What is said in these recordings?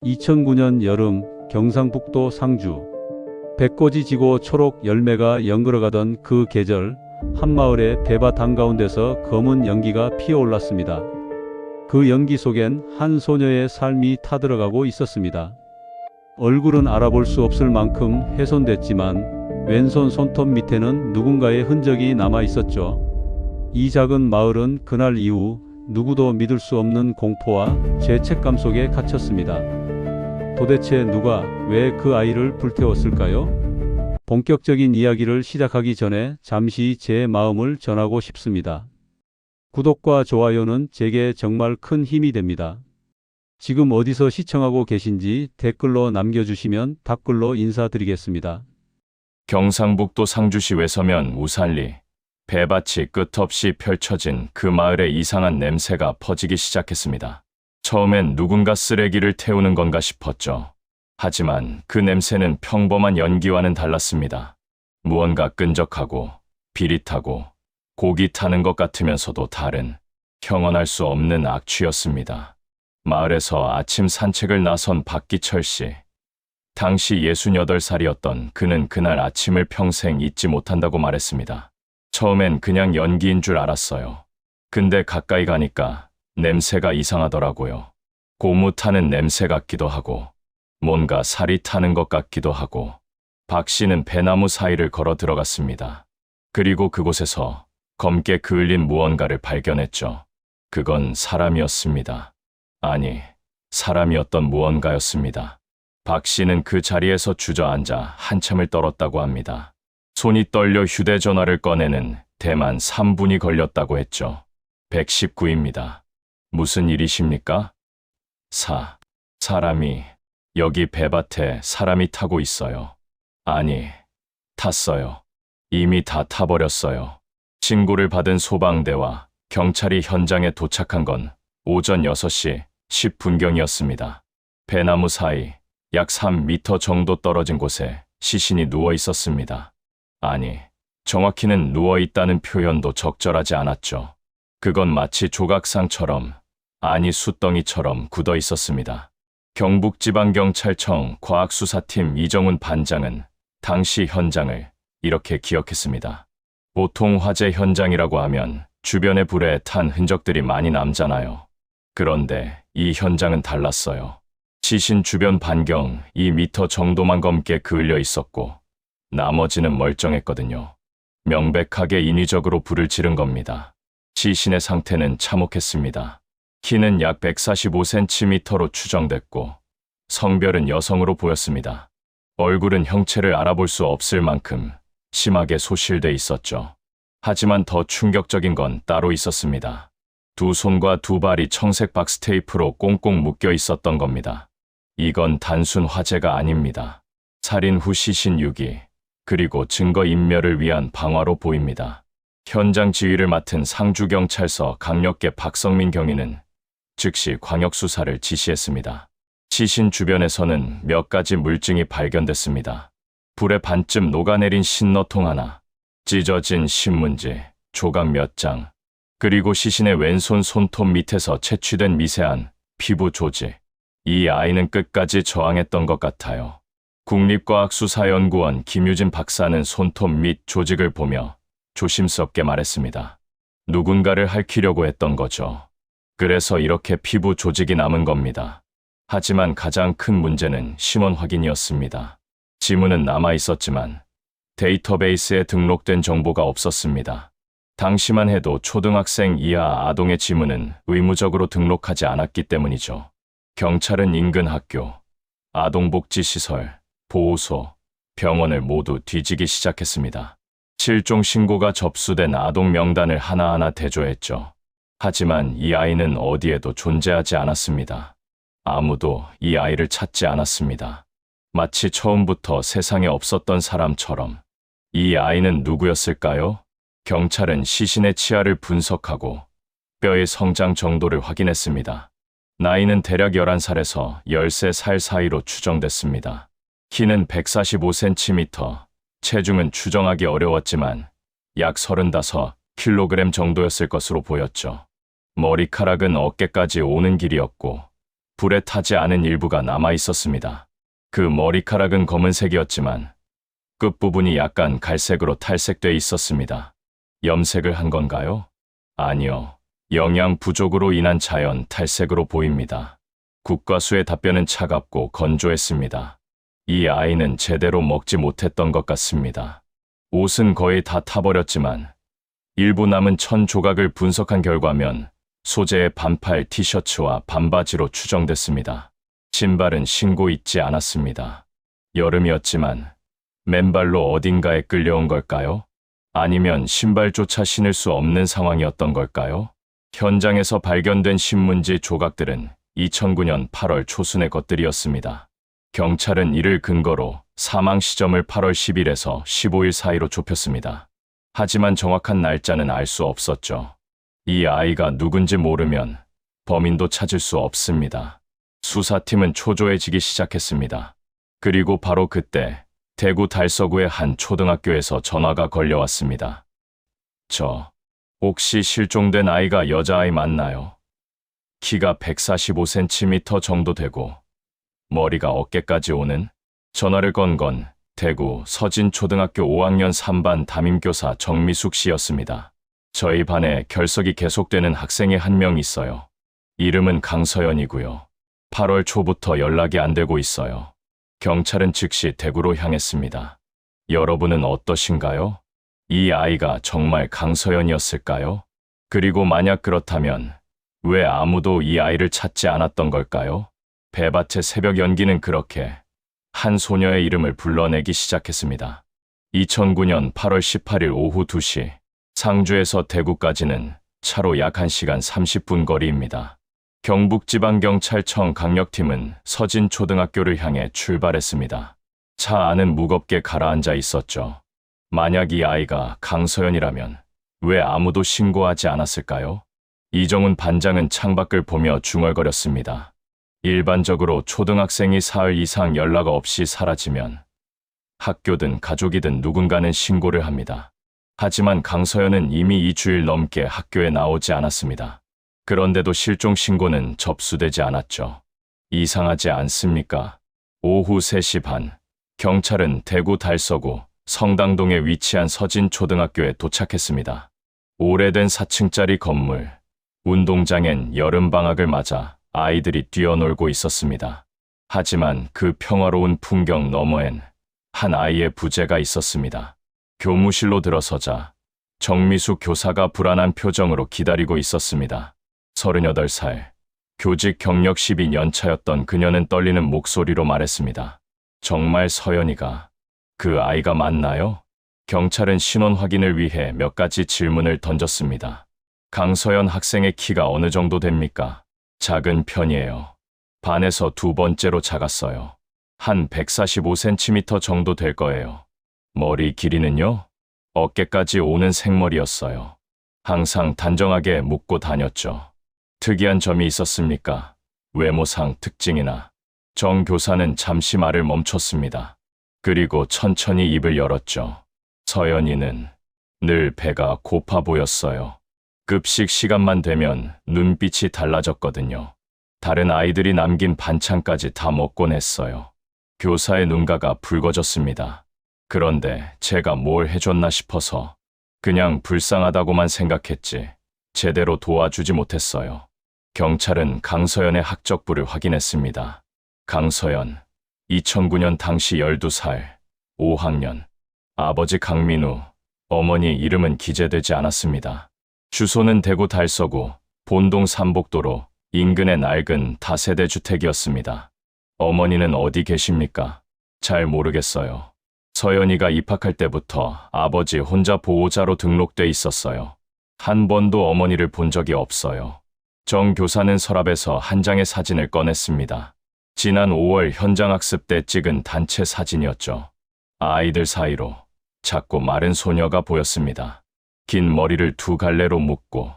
2009년 여름 경상북도 상주. 백꽃이 지고 초록 열매가 연그러가던 그 계절, 한마을의 배밭 한가운데서 검은 연기가 피어올랐습니다. 그 연기 속엔 한 소녀의 삶이 타들어가고 있었습니다. 얼굴은 알아볼 수 없을 만큼 훼손됐지만 왼손 손톱 밑에는 누군가의 흔적이 남아 있었죠. 이 작은 마을은 그날 이후 누구도 믿을 수 없는 공포와 죄책감 속에 갇혔습니다. 도대체 누가 왜 그 아이를 불태웠을까요? 본격적인 이야기를 시작하기 전에 잠시 제 마음을 전하고 싶습니다. 구독과 좋아요는 제게 정말 큰 힘이 됩니다. 지금 어디서 시청하고 계신지 댓글로 남겨주시면 답글로 인사드리겠습니다. 경상북도 상주시 외서면 우산리, 배밭이 끝없이 펼쳐진 그 마을에 이상한 냄새가 퍼지기 시작했습니다. 처음엔 누군가 쓰레기를 태우는 건가 싶었죠. 하지만 그 냄새는 평범한 연기와는 달랐습니다. 무언가 끈적하고 비릿하고 고기 타는 것 같으면서도 다른, 형언할 수 없는 악취였습니다. 마을에서 아침 산책을 나선 박기철 씨. 당시 68살이었던 그는 그날 아침을 평생 잊지 못한다고 말했습니다. 처음엔 그냥 연기인 줄 알았어요. 근데 가까이 가니까 냄새가 이상하더라고요. 고무 타는 냄새 같기도 하고 뭔가 살이 타는 것 같기도 하고. 박 씨는 배나무 사이를 걸어 들어갔습니다. 그리고 그곳에서 검게 그을린 무언가를 발견했죠. 그건 사람이었습니다. 아니, 사람이었던 무언가였습니다. 박 씨는 그 자리에서 주저앉아 한참을 떨었다고 합니다. 손이 떨려 휴대전화를 꺼내는 대만 3분이 걸렸다고 했죠. 119입니다. 무슨 일이십니까? 사람이, 여기 배밭에 사람이 타고 있어요. 아니, 탔어요. 이미 다 타버렸어요. 신고를 받은 소방대와 경찰이 현장에 도착한 건 오전 6시 10분경이었습니다. 배나무 사이 약 3m 정도 떨어진 곳에 시신이 누워 있었습니다. 아니, 정확히는 누워 있다는 표현도 적절하지 않았죠. 그건 마치 조각상처럼, 아니 숫덩이처럼 굳어 있었습니다. 경북지방경찰청 과학수사팀 이정훈 반장은 당시 현장을 이렇게 기억했습니다. 보통 화재 현장이라고 하면 주변의 불에 탄 흔적들이 많이 남잖아요. 그런데 이 현장은 달랐어요. 시신 주변 반경 2m 정도만 검게 그을려 있었고 나머지는 멀쩡했거든요. 명백하게 인위적으로 불을 지른 겁니다. 시신의 상태는 참혹했습니다. 키는 약 145cm로 추정됐고 성별은 여성으로 보였습니다. 얼굴은 형체를 알아볼 수 없을 만큼 심하게 소실돼 있었죠. 하지만 더 충격적인 건 따로 있었습니다. 두 손과 두 발이 청색 박스 테이프로 꽁꽁 묶여 있었던 겁니다. 이건 단순 화재가 아닙니다. 살인 후 시신 유기, 그리고 증거인멸을 위한 방화로 보입니다. 현장 지휘를 맡은 상주경찰서 강력계 박성민 경위는 즉시 광역수사를 지시했습니다. 시신 주변에서는 몇 가지 물증이 발견됐습니다. 불에 반쯤 녹아내린 신너통 하나, 찢어진 신문지, 조각 몇 장, 그리고 시신의 왼손 손톱 밑에서 채취된 미세한 피부 조직. 이 아이는 끝까지 저항했던 것 같아요. 국립과학수사연구원 김유진 박사는 손톱 및 조직을 보며 조심스럽게 말했습니다. 누군가를 핥히려고 했던 거죠. 그래서 이렇게 피부 조직이 남은 겁니다. 하지만 가장 큰 문제는 심원 확인이었습니다. 지문은 남아 있었지만 데이터베이스에 등록된 정보가 없었습니다. 당시만 해도 초등학생 이하 아동의 지문은 의무적으로 등록하지 않았기 때문이죠. 경찰은 인근 학교, 아동복지시설, 보호소, 병원을 모두 뒤지기 시작했습니다. 실종 신고가 접수된 아동 명단을 하나하나 대조했죠. 하지만 이 아이는 어디에도 존재하지 않았습니다. 아무도 이 아이를 찾지 않았습니다. 마치 처음부터 세상에 없었던 사람처럼. 이 아이는 누구였을까요? 경찰은 시신의 치아를 분석하고 뼈의 성장 정도를 확인했습니다. 나이는 대략 11살에서 13살 사이로 추정됐습니다. 키는 145cm, 체중은 추정하기 어려웠지만 약 35kg 정도였을 것으로 보였죠. 머리카락은 어깨까지 오는 길이었고 불에 타지 않은 일부가 남아 있었습니다. 그 머리카락은 검은색이었지만 끝부분이 약간 갈색으로 탈색돼 있었습니다. 염색을 한 건가요? 아니요. 영양 부족으로 인한 자연 탈색으로 보입니다. 국과수의 답변은 차갑고 건조했습니다. 이 아이는 제대로 먹지 못했던 것 같습니다. 옷은 거의 다 타버렸지만 일부 남은 천 조각을 분석한 결과면 소재의 반팔 티셔츠와 반바지로 추정됐습니다. 신발은 신고 있지 않았습니다. 여름이었지만 맨발로 어딘가에 끌려온 걸까요? 아니면 신발조차 신을 수 없는 상황이었던 걸까요? 현장에서 발견된 신문지 조각들은 2009년 8월 초순의 것들이었습니다. 경찰은 이를 근거로 사망 시점을 8월 10일에서 15일 사이로 좁혔습니다. 하지만 정확한 날짜는 알 수 없었죠. 이 아이가 누군지 모르면 범인도 찾을 수 없습니다. 수사팀은 초조해지기 시작했습니다. 그리고 바로 그때 대구 달서구의 한 초등학교에서 전화가 걸려왔습니다. 혹시 실종된 아이가 여자아이 맞나요? 키가 145cm 정도 되고 머리가 어깨까지 오는? 전화를 건 건 대구 서진초등학교 5학년 3반 담임교사 정미숙 씨였습니다. 저희 반에 결석이 계속되는 학생이 한 명 있어요. 이름은 강서연이고요. 8월 초부터 연락이 안 되고 있어요. 경찰은 즉시 대구로 향했습니다. 여러분은 어떠신가요? 이 아이가 정말 강서연이었을까요? 그리고 만약 그렇다면 왜 아무도 이 아이를 찾지 않았던 걸까요? 배밭의 새벽 연기는 그렇게 한 소녀의 이름을 불러내기 시작했습니다. 2009년 8월 18일 오후 2시, 상주에서 대구까지는 차로 약 1시간 30분 거리입니다. 경북지방경찰청 강력팀은 서진초등학교를 향해 출발했습니다. 차 안은 무겁게 가라앉아 있었죠. 만약 이 아이가 강서연이라면 왜 아무도 신고하지 않았을까요? 이정훈 반장은 창밖을 보며 중얼거렸습니다. 일반적으로 초등학생이 사흘 이상 연락 없이 사라지면 학교든 가족이든 누군가는 신고를 합니다. 하지만 강서연은 이미 2주일 넘게 학교에 나오지 않았습니다. 그런데도 실종 신고는 접수되지 않았죠. 이상하지 않습니까? 오후 3시 반, 경찰은 대구 달서구 성당동에 위치한 서진초등학교에 도착했습니다. 오래된 4층짜리 건물, 운동장엔 여름방학을 맞아 아이들이 뛰어놀고 있었습니다. 하지만 그 평화로운 풍경 너머엔 한 아이의 부재가 있었습니다. 교무실로 들어서자 정미숙 교사가 불안한 표정으로 기다리고 있었습니다. 38살, 교직 경력 12년 차였던 그녀는 떨리는 목소리로 말했습니다. 정말 서연이가 그 아이가 맞나요? 경찰은 신원 확인을 위해 몇 가지 질문을 던졌습니다. 강서연 학생의 키가 어느 정도 됩니까? 작은 편이에요. 반에서 두 번째로 작았어요. 한 145cm 정도 될 거예요. 머리 길이는요? 어깨까지 오는 생머리였어요. 항상 단정하게 묶고 다녔죠. 특이한 점이 있었습니까? 외모상 특징이나. 정 교사는 잠시 말을 멈췄습니다. 그리고 천천히 입을 열었죠. 서연이는 늘 배가 고파 보였어요. 급식 시간만 되면 눈빛이 달라졌거든요. 다른 아이들이 남긴 반찬까지 다 먹곤 했어요. 교사의 눈가가 붉어졌습니다. 그런데 제가 뭘 해줬나 싶어서 그냥 불쌍하다고만 생각했지 제대로 도와주지 못했어요. 경찰은 강서연의 학적부를 확인했습니다. 강서연, 2009년 당시 12살, 5학년. 아버지 강민우, 어머니 이름은 기재되지 않았습니다. 주소는 대구 달서구, 본동 삼복도로 인근의 낡은 다세대 주택이었습니다. 어머니는 어디 계십니까? 잘 모르겠어요. 서연이가 입학할 때부터 아버지 혼자 보호자로 등록돼 있었어요. 한 번도 어머니를 본 적이 없어요. 정 교사는 서랍에서 한 장의 사진을 꺼냈습니다. 지난 5월 현장학습 때 찍은 단체 사진이었죠. 아이들 사이로 작고 마른 소녀가 보였습니다. 긴 머리를 두 갈래로 묶고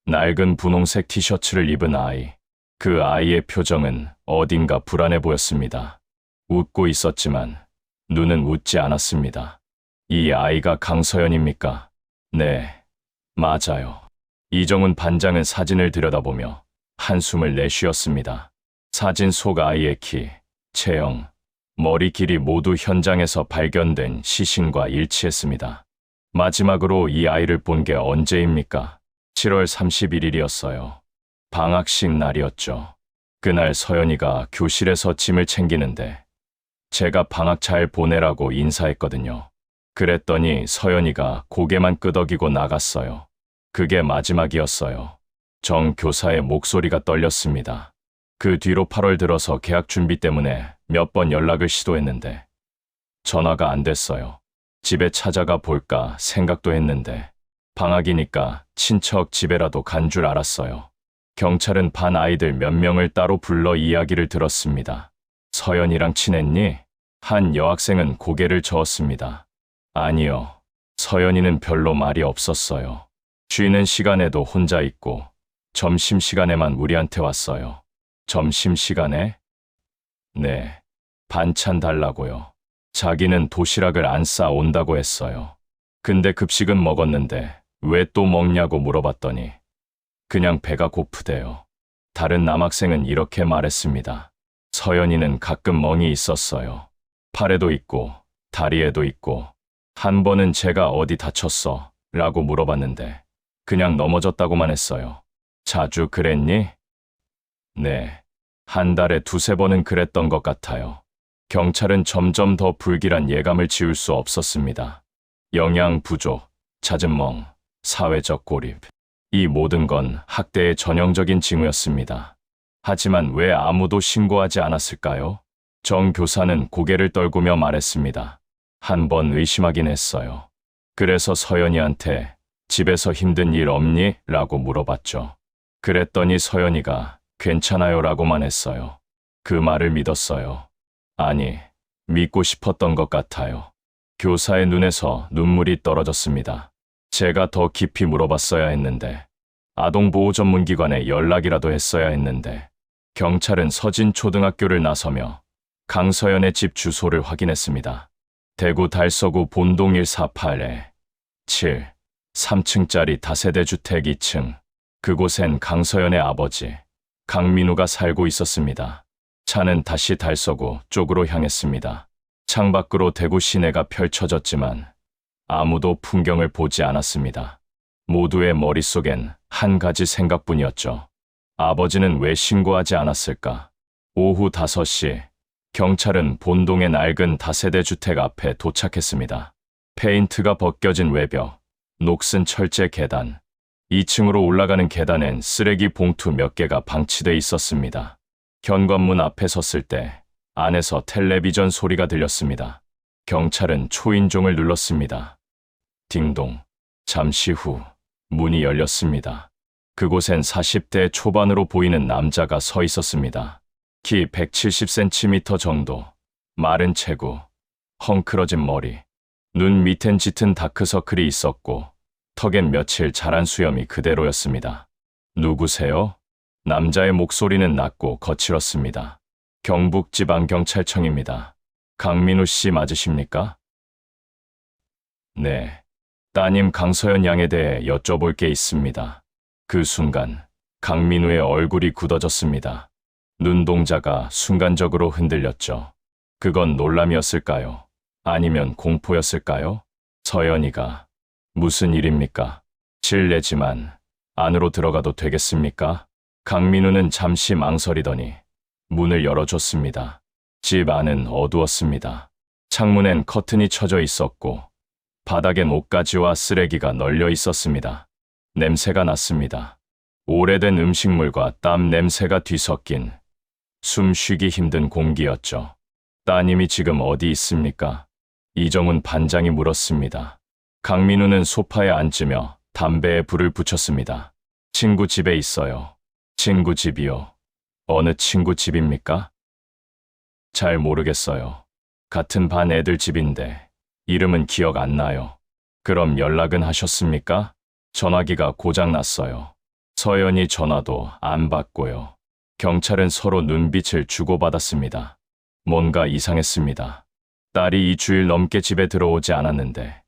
낡은 분홍색 티셔츠를 입은 아이. 그 아이의 표정은 어딘가 불안해 보였습니다. 웃고 있었지만 눈은 웃지 않았습니다. 이 아이가 강서연입니까? 네, 맞아요. 이정훈 반장은 사진을 들여다보며 한숨을 내쉬었습니다. 사진 속 아이의 키, 체형, 머리 길이 모두 현장에서 발견된 시신과 일치했습니다. 마지막으로 이 아이를 본 게 언제입니까? 7월 31일이었어요. 방학식 날이었죠. 그날 서연이가 교실에서 짐을 챙기는데 제가 방학 잘 보내라고 인사했거든요. 그랬더니 서연이가 고개만 끄덕이고 나갔어요. 그게 마지막이었어요. 정 교사의 목소리가 떨렸습니다. 그 뒤로 8월 들어서 계약 준비 때문에 몇 번 연락을 시도했는데 전화가 안 됐어요. 집에 찾아가 볼까 생각도 했는데 방학이니까 친척 집에라도 간 줄 알았어요. 경찰은 반 아이들 몇 명을 따로 불러 이야기를 들었습니다. 서연이랑 친했니? 한 여학생은 고개를 저었습니다. 아니요. 서연이는 별로 말이 없었어요. 쉬는 시간에도 혼자 있고 점심시간에만 우리한테 왔어요. 점심시간에? 네. 반찬 달라고요. 자기는 도시락을 안 싸 온다고 했어요. 근데 급식은 먹었는데 왜 또 먹냐고 물어봤더니 그냥 배가 고프대요. 다른 남학생은 이렇게 말했습니다. 서연이는 가끔 멍이 있었어요. 팔에도 있고 다리에도 있고 한 번은 제가 어디 다쳤어? 라고 물어봤는데 그냥 넘어졌다고만 했어요. 자주 그랬니? 네. 한 달에 2~3번은 그랬던 것 같아요. 경찰은 점점 더 불길한 예감을 지울 수 없었습니다. 영양 부족, 잦은 멍, 사회적 고립. 이 모든 건 학대의 전형적인 징후였습니다. 하지만 왜 아무도 신고하지 않았을까요? 정 교사는 고개를 떨구며 말했습니다. 한 번 의심하긴 했어요. 그래서 서연이한테 집에서 힘든 일 없니? 라고 물어봤죠. 그랬더니 서연이가 괜찮아요 라고만 했어요. 그 말을 믿었어요. 아니, 믿고 싶었던 것 같아요. 교사의 눈에서 눈물이 떨어졌습니다. 제가 더 깊이 물어봤어야 했는데, 아동보호 전문기관에 연락이라도 했어야 했는데, 경찰은 서진초등학교를 나서며 강서연의 집 주소를 확인했습니다. 대구 달서구 본동 148에 7, 3층짜리 다세대 주택 2층. 그곳엔 강서연의 아버지, 강민우가 살고 있었습니다. 차는 다시 달서구 쪽으로 향했습니다. 창밖으로 대구 시내가 펼쳐졌지만 아무도 풍경을 보지 않았습니다. 모두의 머릿속엔 한 가지 생각뿐이었죠. 아버지는 왜 신고하지 않았을까? 오후 5시, 경찰은 본동의 낡은 다세대 주택 앞에 도착했습니다. 페인트가 벗겨진 외벽, 녹슨 철제 계단, 2층으로 올라가는 계단엔 쓰레기 봉투 몇 개가 방치돼 있었습니다. 현관문 앞에 섰을 때 안에서 텔레비전 소리가 들렸습니다. 경찰은 초인종을 눌렀습니다. 딩동. 잠시 후 문이 열렸습니다. 그곳엔 40대 초반으로 보이는 남자가 서 있었습니다. 키 170cm 정도, 마른 체구, 헝클어진 머리, 눈 밑엔 짙은 다크서클이 있었고 턱엔 며칠 자란 수염이 그대로였습니다. 누구세요? 남자의 목소리는 낮고 거칠었습니다. 경북지방경찰청입니다. 강민우 씨 맞으십니까? 네. 따님 강서연 양에 대해 여쭤볼 게 있습니다. 그 순간 강민우의 얼굴이 굳어졌습니다. 눈동자가 순간적으로 흔들렸죠. 그건 놀람이었을까요? 아니면 공포였을까요? 서연이가 무슨 일입니까? 실례지만 안으로 들어가도 되겠습니까? 강민우는 잠시 망설이더니 문을 열어줬습니다. 집 안은 어두웠습니다. 창문엔 커튼이 쳐져 있었고 바닥엔 옷가지와 쓰레기가 널려 있었습니다. 냄새가 났습니다. 오래된 음식물과 땀 냄새가 뒤섞인 숨 쉬기 힘든 공기였죠. 따님이 지금 어디 있습니까? 이정훈 반장이 물었습니다. 강민우는 소파에 앉으며 담배에 불을 붙였습니다. 친구 집에 있어요. 친구 집이요. 어느 친구 집입니까? 잘 모르겠어요. 같은 반 애들 집인데 이름은 기억 안 나요. 그럼 연락은 하셨습니까? 전화기가 고장났어요. 서연이 전화도 안 받고요. 경찰은 서로 눈빛을 주고받았습니다. 뭔가 이상했습니다. 딸이 2주일 넘게 집에 들어오지 않았는데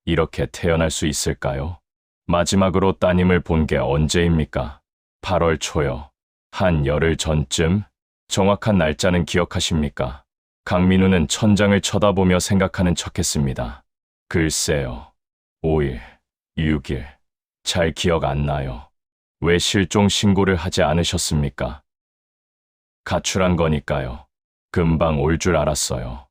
이렇게 태어날 수 있을까요? 마지막으로 따님을 본 게 언제입니까? 8월 초요. 한 열흘 전쯤? 정확한 날짜는 기억하십니까? 강민우는 천장을 쳐다보며 생각하는 척했습니다. 글쎄요. 5일, 6일. 잘 기억 안 나요. 왜 실종 신고를 하지 않으셨습니까? 가출한 거니까요. 금방 올 줄 알았어요.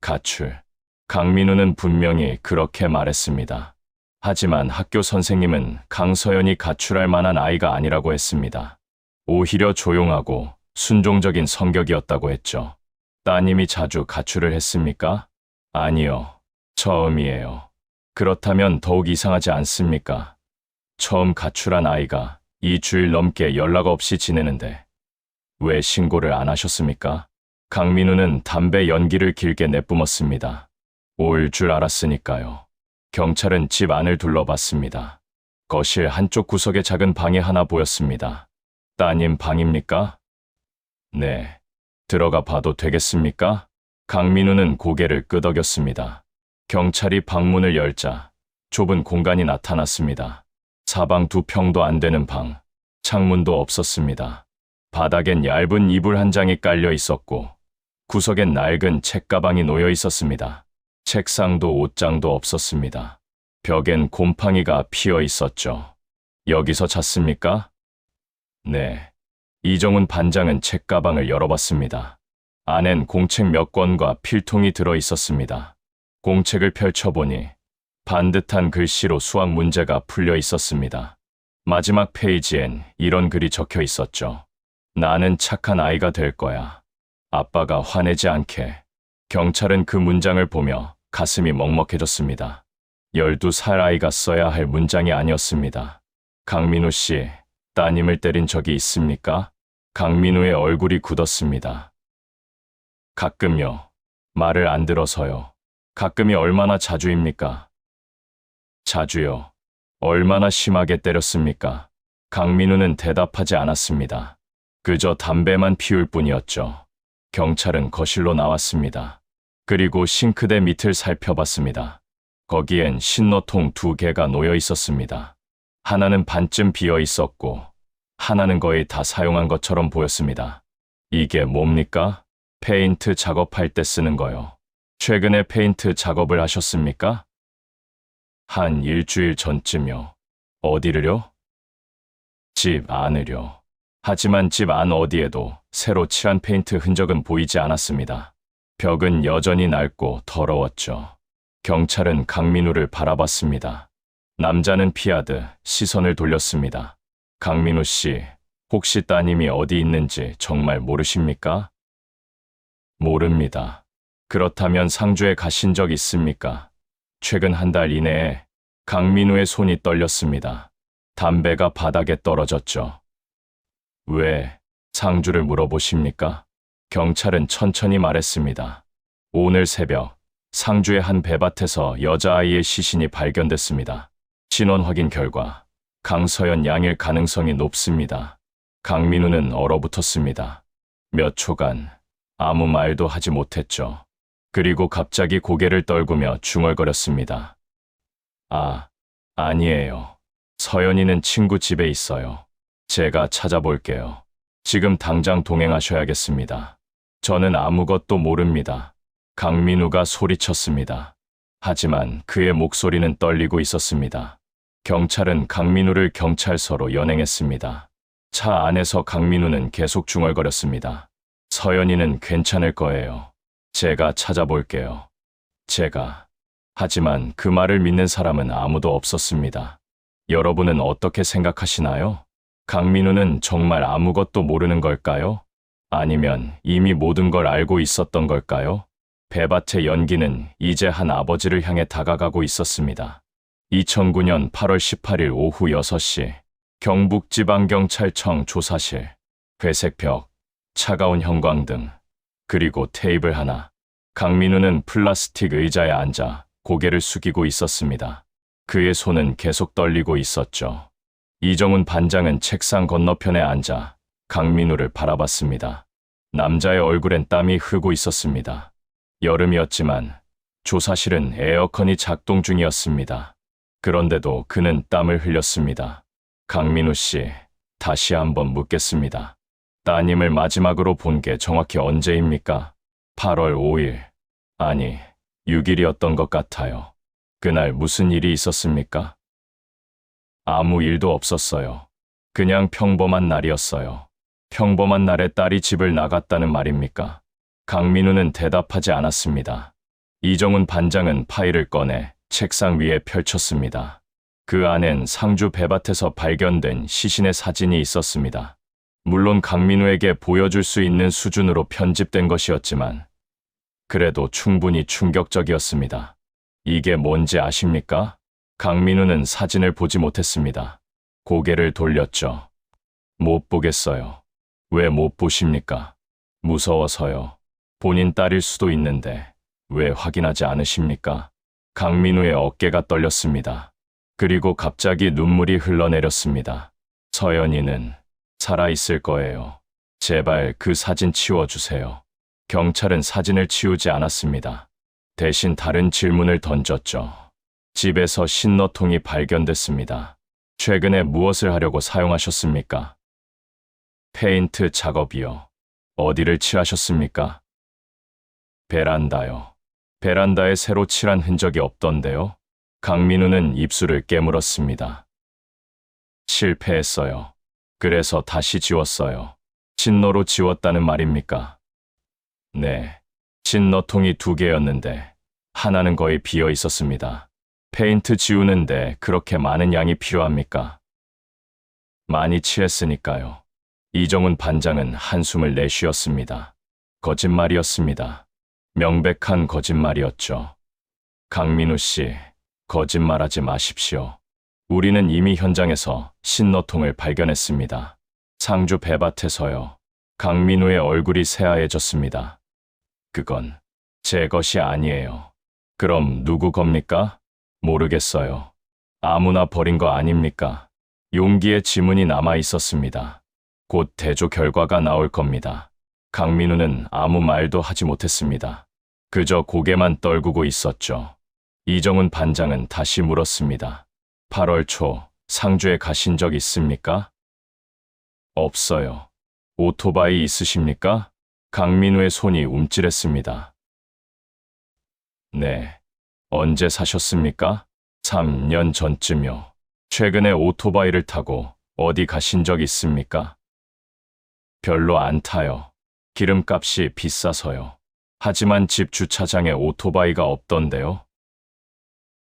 가출. 강민우는 분명히 그렇게 말했습니다. 하지만 학교 선생님은 강서연이 가출할 만한 아이가 아니라고 했습니다. 오히려 조용하고 순종적인 성격이었다고 했죠. 따님이 자주 가출을 했습니까? 아니요. 처음이에요. 그렇다면 더욱 이상하지 않습니까? 처음 가출한 아이가 2주일 넘게 연락 없이 지내는데 왜 신고를 안 하셨습니까? 강민우는 담배 연기를 길게 내뿜었습니다. 올 줄 알았으니까요. 경찰은 집 안을 둘러봤습니다. 거실 한쪽 구석에 작은 방이 하나 보였습니다. 따님 방입니까? 네. 들어가 봐도 되겠습니까? 강민우는 고개를 끄덕였습니다. 경찰이 방문을 열자 좁은 공간이 나타났습니다. 사방 2평도 안 되는 방, 창문도 없었습니다. 바닥엔 얇은 이불 한 장이 깔려 있었고 구석엔 낡은 책가방이 놓여 있었습니다. 책상도 옷장도 없었습니다. 벽엔 곰팡이가 피어 있었죠. 여기서 잤습니까? 네. 이정훈 반장은 책가방을 열어봤습니다. 안엔 공책 몇 권과 필통이 들어 있었습니다. 공책을 펼쳐보니 반듯한 글씨로 수학 문제가 풀려 있었습니다. 마지막 페이지엔 이런 글이 적혀 있었죠. 나는 착한 아이가 될 거야. 아빠가 화내지 않게. 경찰은 그 문장을 보며 가슴이 먹먹해졌습니다. 12살 아이가 써야 할 문장이 아니었습니다. 강민우 씨, 따님을 때린 적이 있습니까? 강민우의 얼굴이 굳었습니다. 가끔요. 말을 안 들어서요. 가끔이 얼마나 자주입니까? 자주요. 얼마나 심하게 때렸습니까? 강민우는 대답하지 않았습니다. 그저 담배만 피울 뿐이었죠. 경찰은 거실로 나왔습니다. 그리고 싱크대 밑을 살펴봤습니다. 거기엔 신노통 2개가 놓여 있었습니다. 하나는 반쯤 비어 있었고 하나는 거의 다 사용한 것처럼 보였습니다. 이게 뭡니까? 페인트 작업할 때 쓰는 거요. 최근에 페인트 작업을 하셨습니까? 한 일주일 전쯤요. 어디를요? 집 안을요. 하지만 집 안 어디에도 새로 칠한 페인트 흔적은 보이지 않았습니다. 벽은 여전히 낡고 더러웠죠. 경찰은 강민우를 바라봤습니다. 남자는 피하듯 시선을 돌렸습니다. 강민우 씨, 혹시 따님이 어디 있는지 정말 모르십니까? 모릅니다. 그렇다면 상주에 가신 적 있습니까? 최근 한 달 이내에. 강민우의 손이 떨렸습니다. 담배가 바닥에 떨어졌죠. 왜 상주를 물어보십니까? 경찰은 천천히 말했습니다. 오늘 새벽 상주의 한 배밭에서 여자아이의 시신이 발견됐습니다. 신원 확인 결과 강서연 양일 가능성이 높습니다. 강민우는 얼어붙었습니다. 몇 초간 아무 말도 하지 못했죠. 그리고 갑자기 고개를 떨구며 중얼거렸습니다. 아니에요. 서연이는 친구 집에 있어요. 제가 찾아볼게요. 지금 당장 동행하셔야겠습니다. 저는 아무것도 모릅니다. 강민우가 소리쳤습니다. 하지만 그의 목소리는 떨리고 있었습니다. 경찰은 강민우를 경찰서로 연행했습니다. 차 안에서 강민우는 계속 중얼거렸습니다. 서연이는 괜찮을 거예요. 제가 찾아볼게요. 하지만 그 말을 믿는 사람은 아무도 없었습니다. 여러분은 어떻게 생각하시나요? 강민우는 정말 아무것도 모르는 걸까요? 아니면 이미 모든 걸 알고 있었던 걸까요? 배밭의 연기는 이제 한 아버지를 향해 다가가고 있었습니다. 2009년 8월 18일 오후 6시 경북지방경찰청 조사실, 회색 벽, 차가운 형광등, 그리고 테이블 하나. 강민우는 플라스틱 의자에 앉아 고개를 숙이고 있었습니다. 그의 손은 계속 떨리고 있었죠. 이정훈 반장은 책상 건너편에 앉아 강민우를 바라봤습니다. 남자의 얼굴엔 땀이 흐르고 있었습니다. 여름이었지만 조사실은 에어컨이 작동 중이었습니다. 그런데도 그는 땀을 흘렸습니다. 강민우 씨, 다시 한번 묻겠습니다. 따님을 마지막으로 본 게 정확히 언제입니까? 8월 5일, 아니, 6일이었던 것 같아요. 그날 무슨 일이 있었습니까? 아무 일도 없었어요. 그냥 평범한 날이었어요. 평범한 날에 딸이 집을 나갔다는 말입니까? 강민우는 대답하지 않았습니다. 이정훈 반장은 파일을 꺼내 책상 위에 펼쳤습니다. 그 안엔 상주 배밭에서 발견된 시신의 사진이 있었습니다. 물론 강민우에게 보여줄 수 있는 수준으로 편집된 것이었지만 그래도 충분히 충격적이었습니다. 이게 뭔지 아십니까? 강민우는 사진을 보지 못했습니다. 고개를 돌렸죠. 못 보겠어요. 왜 못 보십니까? 무서워서요. 본인 딸일 수도 있는데 왜 확인하지 않으십니까? 강민우의 어깨가 떨렸습니다. 그리고 갑자기 눈물이 흘러내렸습니다. 서연이는 살아있을 거예요. 제발 그 사진 치워주세요. 경찰은 사진을 치우지 않았습니다. 대신 다른 질문을 던졌죠. 집에서 신너통이 발견됐습니다. 최근에 무엇을 하려고 사용하셨습니까? 페인트 작업이요. 어디를 칠하셨습니까? 베란다요. 베란다에 새로 칠한 흔적이 없던데요. 강민우는 입술을 깨물었습니다. 실패했어요. 그래서 다시 지웠어요. 친너로 지웠다는 말입니까? 네. 친너통이 2개였는데 하나는 거의 비어 있었습니다. 페인트 지우는데 그렇게 많은 양이 필요합니까? 많이 칠했으니까요. 이정훈 반장은 한숨을 내쉬었습니다. 거짓말이었습니다. 명백한 거짓말이었죠. 강민우 씨, 거짓말하지 마십시오. 우리는 이미 현장에서 신너통을 발견했습니다. 상주 배밭에서요. 강민우의 얼굴이 새하얘졌습니다. 그건 제 것이 아니에요. 그럼 누구 겁니까? 모르겠어요. 아무나 버린 거 아닙니까? 용기에 지문이 남아 있었습니다. 곧 대조 결과가 나올 겁니다. 강민우는 아무 말도 하지 못했습니다. 그저 고개만 떨구고 있었죠. 이정훈 반장은 다시 물었습니다. 8월 초 상주에 가신 적 있습니까? 없어요. 오토바이 있으십니까? 강민우의 손이 움찔했습니다. 네. 언제 사셨습니까? 3년 전쯤요. 최근에 오토바이를 타고 어디 가신 적 있습니까? 별로 안 타요. 기름값이 비싸서요. 하지만 집 주차장에 오토바이가 없던데요.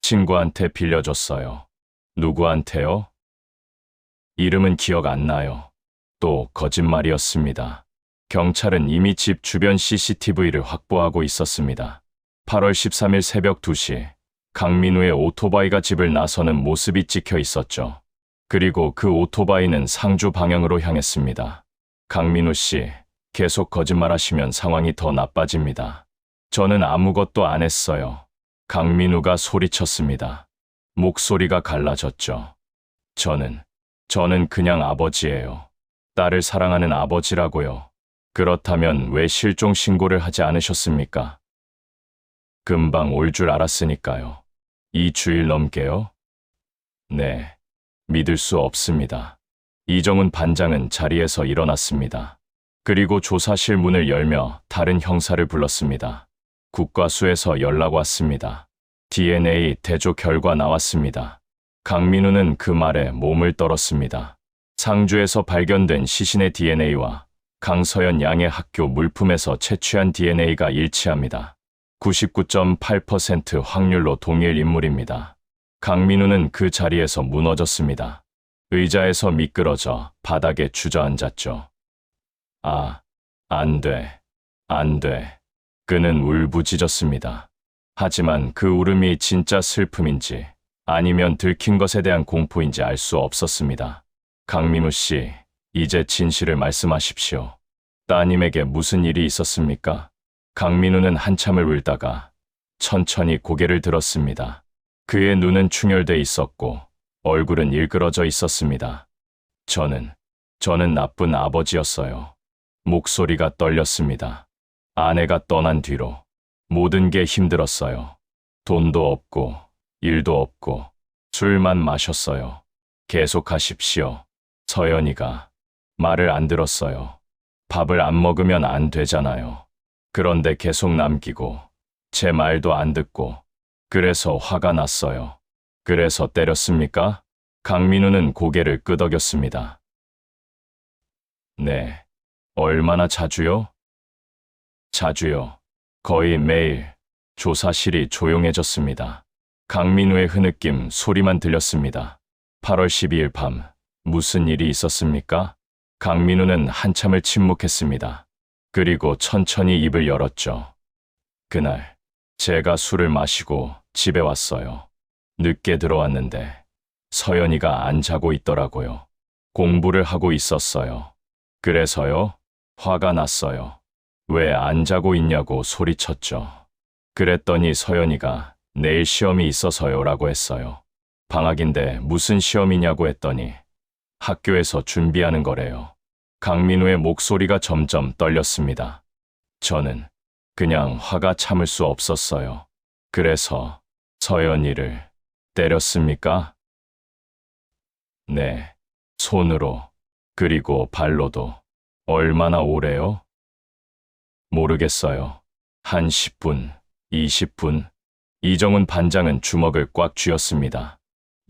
친구한테 빌려줬어요. 누구한테요? 이름은 기억 안 나요. 또 거짓말이었습니다. 경찰은 이미 집 주변 CCTV를 확보하고 있었습니다. 8월 13일 새벽 2시, 강민우의 오토바이가 집을 나서는 모습이 찍혀 있었죠. 그리고 그 오토바이는 상주 방향으로 향했습니다. 강민우 씨, 계속 거짓말하시면 상황이 더 나빠집니다. 저는 아무것도 안 했어요. 강민우가 소리쳤습니다. 목소리가 갈라졌죠. 저는 그냥 아버지예요. 딸을 사랑하는 아버지라고요. 그렇다면 왜 실종 신고를 하지 않으셨습니까? 금방 올 줄 알았으니까요. 2주일 넘게요? 네, 믿을 수 없습니다. 이정훈 반장은 자리에서 일어났습니다. 그리고 조사실 문을 열며 다른 형사를 불렀습니다. 국과수에서 연락 왔습니다. DNA 대조 결과 나왔습니다. 강민우는 그 말에 몸을 떨었습니다. 상주에서 발견된 시신의 DNA와 강서연 양의 학교 물품에서 채취한 DNA가 일치합니다. 99.8% 확률로 동일 인물입니다. 강민우는 그 자리에서 무너졌습니다. 의자에서 미끄러져 바닥에 주저앉았죠. 안 돼. 그는 울부짖었습니다. 하지만 그 울음이 진짜 슬픔인지 아니면 들킨 것에 대한 공포인지 알 수 없었습니다. 강민우 씨, 이제 진실을 말씀하십시오. 따님에게 무슨 일이 있었습니까? 강민우는 한참을 울다가 천천히 고개를 들었습니다. 그의 눈은 충혈돼 있었고 얼굴은 일그러져 있었습니다. 저는 나쁜 아버지였어요. 목소리가 떨렸습니다. 아내가 떠난 뒤로 모든 게 힘들었어요. 돈도 없고 일도 없고 술만 마셨어요. 계속하십시오. 서연이가 말을 안 들었어요. 밥을 안 먹으면 안 되잖아요. 그런데 계속 남기고 제 말도 안 듣고 그래서 화가 났어요. 그래서 때렸습니까? 강민우는 고개를 끄덕였습니다. 네. 얼마나 자주요? 자주요. 거의 매일. 조사실이 조용해졌습니다. 강민우의 흐느낌 소리만 들렸습니다. 8월 12일 밤, 무슨 일이 있었습니까? 강민우는 한참을 침묵했습니다. 그리고 천천히 입을 열었죠. 그날, 제가 술을 마시고 집에 왔어요. 늦게 들어왔는데, 서연이가 안 자고 있더라고요. 공부를 하고 있었어요. 그래서요, 화가 났어요. 왜 안 자고 있냐고 소리쳤죠. 그랬더니 서연이가 내일 시험이 있어서요 라고 했어요. 방학인데 무슨 시험이냐고 했더니 학교에서 준비하는 거래요. 강민우의 목소리가 점점 떨렸습니다. 저는 그냥 화가 참을 수 없었어요. 그래서 서연이를 때렸습니까? 네, 손으로, 그리고 발로도. 얼마나 오래요? 모르겠어요. 한 10분, 20분. 이정훈 반장은 주먹을 꽉 쥐었습니다.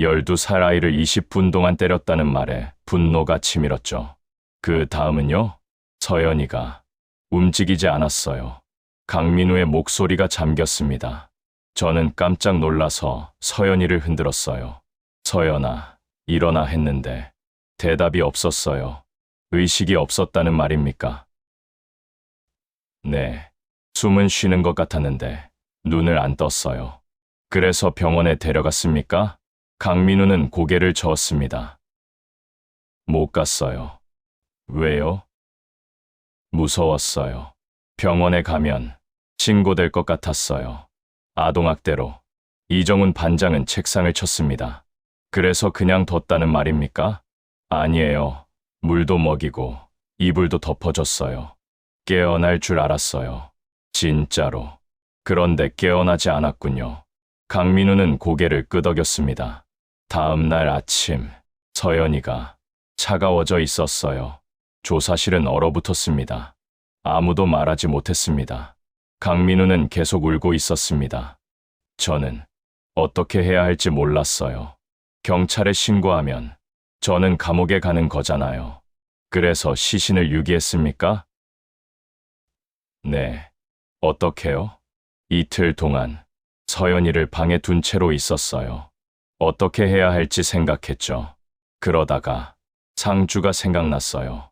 12살 아이를 20분 동안 때렸다는 말에 분노가 치밀었죠. 그 다음은요? 서연이가 움직이지 않았어요. 강민우의 목소리가 잠겼습니다. 저는 깜짝 놀라서 서연이를 흔들었어요. 서연아, 일어나 했는데 대답이 없었어요. 의식이 없었다는 말입니까? 네, 숨은 쉬는 것 같았는데 눈을 안 떴어요. 그래서 병원에 데려갔습니까? 강민우는 고개를 저었습니다. 못 갔어요. 왜요? 무서웠어요. 병원에 가면 신고될 것 같았어요. 아동학대로. 이정훈 반장은 책상을 쳤습니다. 그래서 그냥 뒀다는 말입니까? 아니에요. 물도 먹이고 이불도 덮어줬어요. 깨어날 줄 알았어요. 진짜로. 그런데 깨어나지 않았군요. 강민우는 고개를 끄덕였습니다. 다음 날 아침, 서연이가 차가워져 있었어요. 조사실은 얼어붙었습니다. 아무도 말하지 못했습니다. 강민우는 계속 울고 있었습니다. 저는 어떻게 해야 할지 몰랐어요. 경찰에 신고하면 저는 감옥에 가는 거잖아요. 그래서 시신을 유기했습니까? 네. 어떻게요? 이틀 동안 서연이를 방에 둔 채로 있었어요. 어떻게 해야 할지 생각했죠. 그러다가 상주가 생각났어요.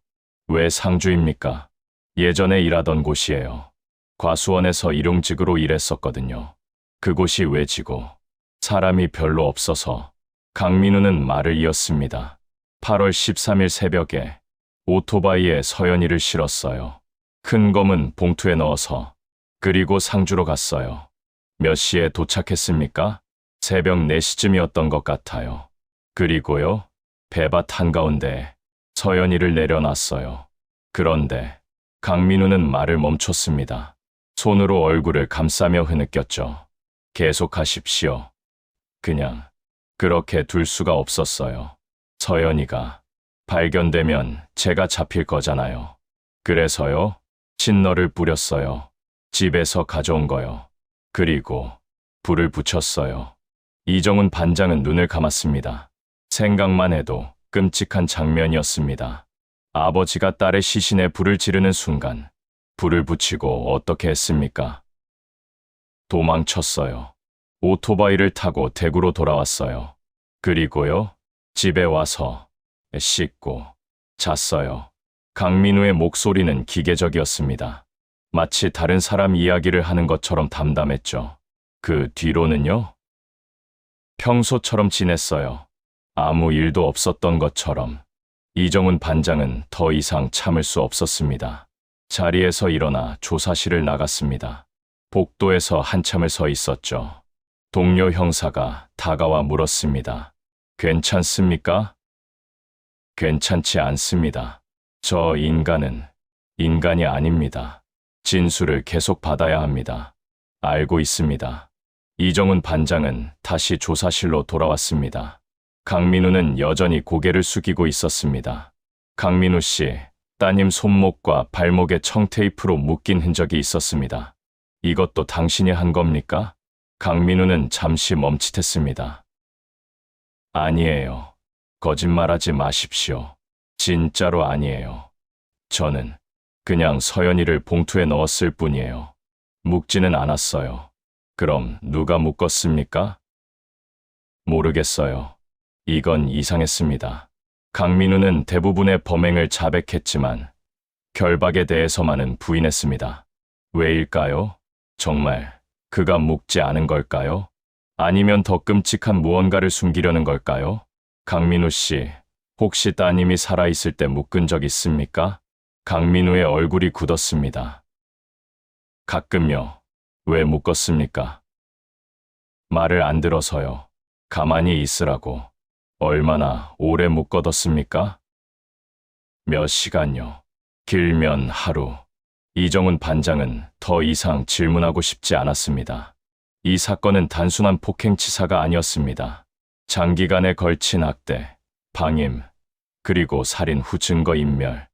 왜 상주입니까? 예전에 일하던 곳이에요. 과수원에서 일용직으로 일했었거든요. 그곳이 외지고 사람이 별로 없어서 강민우는 말을 이었습니다. 8월 13일 새벽에 오토바이에 서연이를 실었어요. 큰 검은 봉투에 넣어서 그리고 상주로 갔어요. 몇 시에 도착했습니까? 새벽 4시쯤이었던 것 같아요. 그리고요, 배밭 한가운데 서연이를 내려놨어요. 그런데 강민우는 말을 멈췄습니다. 손으로 얼굴을 감싸며 흐느꼈죠. 계속하십시오. 그냥 그렇게 둘 수가 없었어요. 서연이가 발견되면 제가 잡힐 거잖아요. 그래서요, 신너를 뿌렸어요. 집에서 가져온 거요. 그리고 불을 붙였어요. 이정훈 반장은 눈을 감았습니다. 생각만 해도 끔찍한 장면이었습니다. 아버지가 딸의 시신에 불을 지르는 순간 불을 붙이고 어떻게 했습니까? 도망쳤어요. 오토바이를 타고 대구로 돌아왔어요. 그리고요, 집에 와서 씻고 잤어요. 강민우의 목소리는 기계적이었습니다. 마치 다른 사람 이야기를 하는 것처럼 담담했죠. 그 뒤로는요? 평소처럼 지냈어요. 아무 일도 없었던 것처럼. 이정훈 반장은 더 이상 참을 수 없었습니다. 자리에서 일어나 조사실을 나갔습니다. 복도에서 한참을 서 있었죠. 동료 형사가 다가와 물었습니다. 괜찮습니까? 괜찮지 않습니다. 저 인간은 인간이 아닙니다. 진술을 계속 받아야 합니다. 알고 있습니다. 이정훈 반장은 다시 조사실로 돌아왔습니다. 강민우는 여전히 고개를 숙이고 있었습니다. 강민우 씨, 따님 손목과 발목에 청테이프로 묶인 흔적이 있었습니다. 이것도 당신이 한 겁니까? 강민우는 잠시 멈칫했습니다. 아니에요. 거짓말하지 마십시오. 진짜로 아니에요. 저는 그냥 서연이를 봉투에 넣었을 뿐이에요. 묶지는 않았어요. 그럼 누가 묶었습니까? 모르겠어요. 이건 이상했습니다. 강민우는 대부분의 범행을 자백했지만 결박에 대해서만은 부인했습니다. 왜일까요? 정말 그가 묵지 않은 걸까요? 아니면 더 끔찍한 무언가를 숨기려는 걸까요? 강민우 씨, 혹시 따님이 살아있을 때 묶은 적 있습니까? 강민우의 얼굴이 굳었습니다. 가끔요. 왜 묶었습니까? 말을 안 들어서요. 가만히 있으라고. 얼마나 오래 묶어뒀습니까? 몇 시간요. 길면 하루. 이정훈 반장은 더 이상 질문하고 싶지 않았습니다. 이 사건은 단순한 폭행치사가 아니었습니다. 장기간에 걸친 학대, 방임, 그리고 살인 후 증거인멸.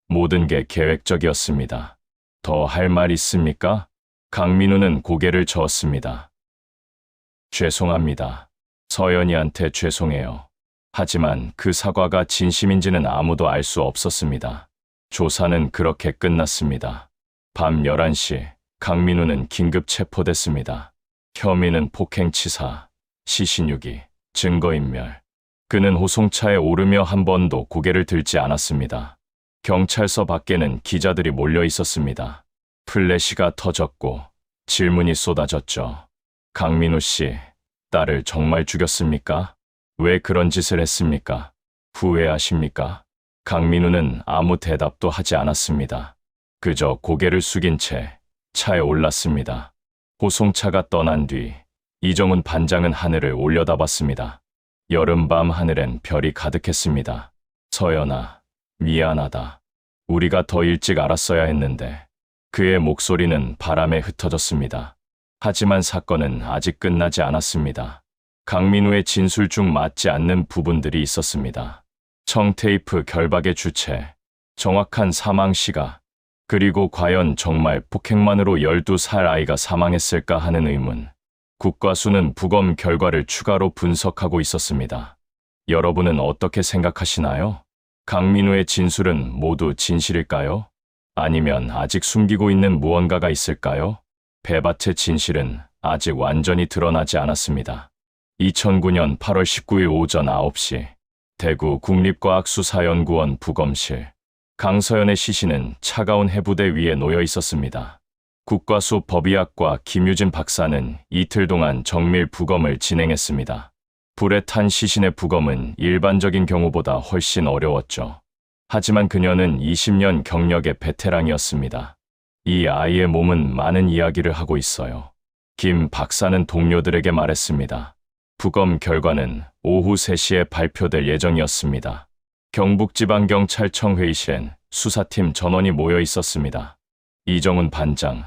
모든 게 계획적이었습니다. 더 할 말 있습니까? 강민우는 고개를 저었습니다. 죄송합니다. 서연이한테 죄송해요. 하지만 그 사과가 진심인지는 아무도 알 수 없었습니다. 조사는 그렇게 끝났습니다. 밤 11시, 강민우는 긴급 체포됐습니다. 혐의는 폭행치사, 시신유기, 증거인멸. 그는 호송차에 오르며 한 번도 고개를 들지 않았습니다. 경찰서 밖에는 기자들이 몰려 있었습니다. 플래시가 터졌고 질문이 쏟아졌죠. 강민우 씨, 딸을 정말 죽였습니까? 왜 그런 짓을 했습니까? 후회하십니까? 강민우는 아무 대답도 하지 않았습니다. 그저 고개를 숙인 채 차에 올랐습니다. 호송차가 떠난 뒤 이정훈 반장은 하늘을 올려다봤습니다. 여름밤 하늘엔 별이 가득했습니다. 서연아, 미안하다. 우리가 더 일찍 알았어야 했는데. 그의 목소리는 바람에 흩어졌습니다. 하지만 사건은 아직 끝나지 않았습니다. 강민우의 진술 중 맞지 않는 부분들이 있었습니다. 청테이프 결박의 주체, 정확한 사망 시각, 그리고 과연 정말 폭행만으로 12살 아이가 사망했을까 하는 의문. 국과수는 부검 결과를 추가로 분석하고 있었습니다. 여러분은 어떻게 생각하시나요? 강민우의 진술은 모두 진실일까요? 아니면 아직 숨기고 있는 무언가가 있을까요? 배밭의 진실은 아직 완전히 드러나지 않았습니다. 2009년 8월 19일 오전 9시 대구 국립과학수사연구원 부검실. 강서연의 시신은 차가운 해부대 위에 놓여 있었습니다. 국과수 법의학과 김유진 박사는 이틀 동안 정밀 부검을 진행했습니다. 불에 탄 시신의 부검은 일반적인 경우보다 훨씬 어려웠죠. 하지만 그녀는 20년 경력의 베테랑이었습니다. 이 아이의 몸은 많은 이야기를 하고 있어요. 김 박사는 동료들에게 말했습니다. 부검 결과는 오후 3시에 발표될 예정이었습니다. 경북지방경찰청 회의실엔 수사팀 전원이 모여 있었습니다. 이정훈 반장,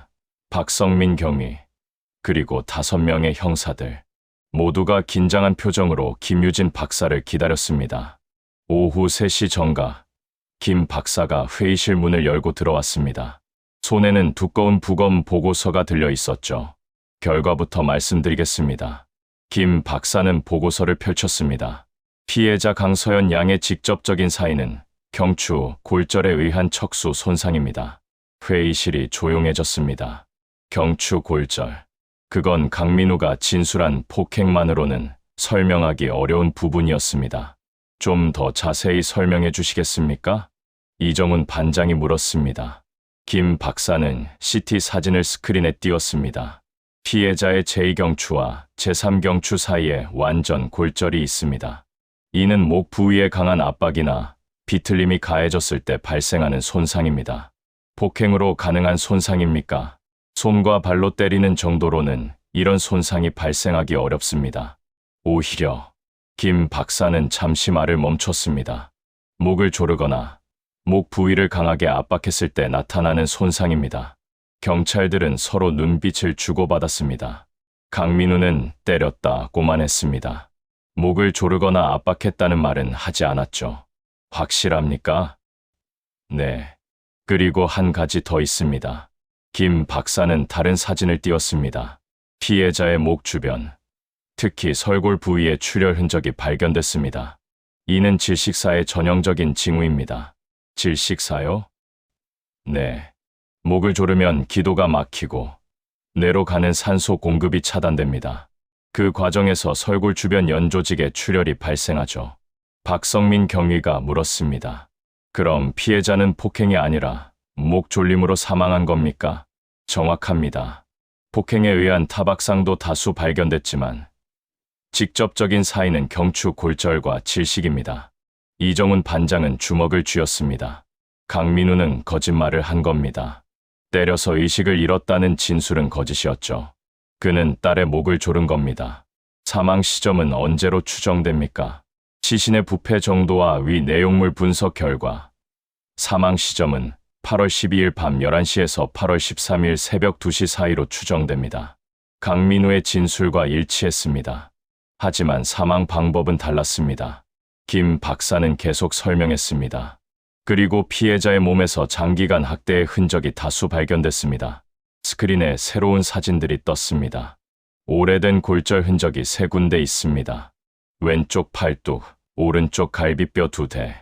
박성민 경위, 그리고 5명의 형사들. 모두가 긴장한 표정으로 김유진 박사를 기다렸습니다. 오후 3시 정각, 김 박사가 회의실 문을 열고 들어왔습니다. 손에는 두꺼운 부검 보고서가 들려 있었죠. 결과부터 말씀드리겠습니다. 김 박사는 보고서를 펼쳤습니다. 피해자 강서연 양의 직접적인 사인은 경추, 골절에 의한 척수 손상입니다. 회의실이 조용해졌습니다. 경추, 골절. 그건 강민우가 진술한 폭행만으로는 설명하기 어려운 부분이었습니다. 좀 더 자세히 설명해 주시겠습니까? 이정훈 반장이 물었습니다. 김 박사는 CT 사진을 스크린에 띄웠습니다. 피해자의 제2경추와 제3경추 사이에 완전 골절이 있습니다. 이는 목 부위에 강한 압박이나 비틀림이 가해졌을 때 발생하는 손상입니다. 폭행으로 가능한 손상입니까? 손과 발로 때리는 정도로는 이런 손상이 발생하기 어렵습니다. 오히려 김 박사는 잠시 말을 멈췄습니다. 목을 조르거나 목 부위를 강하게 압박했을 때 나타나는 손상입니다. 경찰들은 서로 눈빛을 주고받았습니다. 강민우는 때렸다고만 했습니다. 목을 조르거나 압박했다는 말은 하지 않았죠. 확실합니까? 네. 그리고 한 가지 더 있습니다. 김 박사는 다른 사진을 띄웠습니다. 피해자의 목 주변, 특히 설골 부위에 출혈 흔적이 발견됐습니다. 이는 질식사의 전형적인 징후입니다. 질식사요? 네. 목을 조르면 기도가 막히고 뇌로 가는 산소 공급이 차단됩니다. 그 과정에서 설골 주변 연조직에 출혈이 발생하죠. 박성민 경위가 물었습니다. 그럼 피해자는 폭행이 아니라 목 졸림으로 사망한 겁니까? 정확합니다. 폭행에 의한 타박상도 다수 발견됐지만 직접적인 사인은 경추 골절과 질식입니다. 이정훈 반장은 주먹을 쥐었습니다. 강민우는 거짓말을 한 겁니다. 때려서 의식을 잃었다는 진술은 거짓이었죠. 그는 딸의 목을 조른 겁니다. 사망 시점은 언제로 추정됩니까? 시신의 부패 정도와 위 내용물 분석 결과 사망 시점은 8월 12일 밤 11시에서 8월 13일 새벽 2시 사이로 추정됩니다. 강민우의 진술과 일치했습니다. 하지만 사망 방법은 달랐습니다. 김 박사는 계속 설명했습니다. 그리고 피해자의 몸에서 장기간 학대의 흔적이 다수 발견됐습니다. 스크린에 새로운 사진들이 떴습니다. 오래된 골절 흔적이 3군데 있습니다. 왼쪽 팔뚝, 오른쪽 갈비뼈 2대,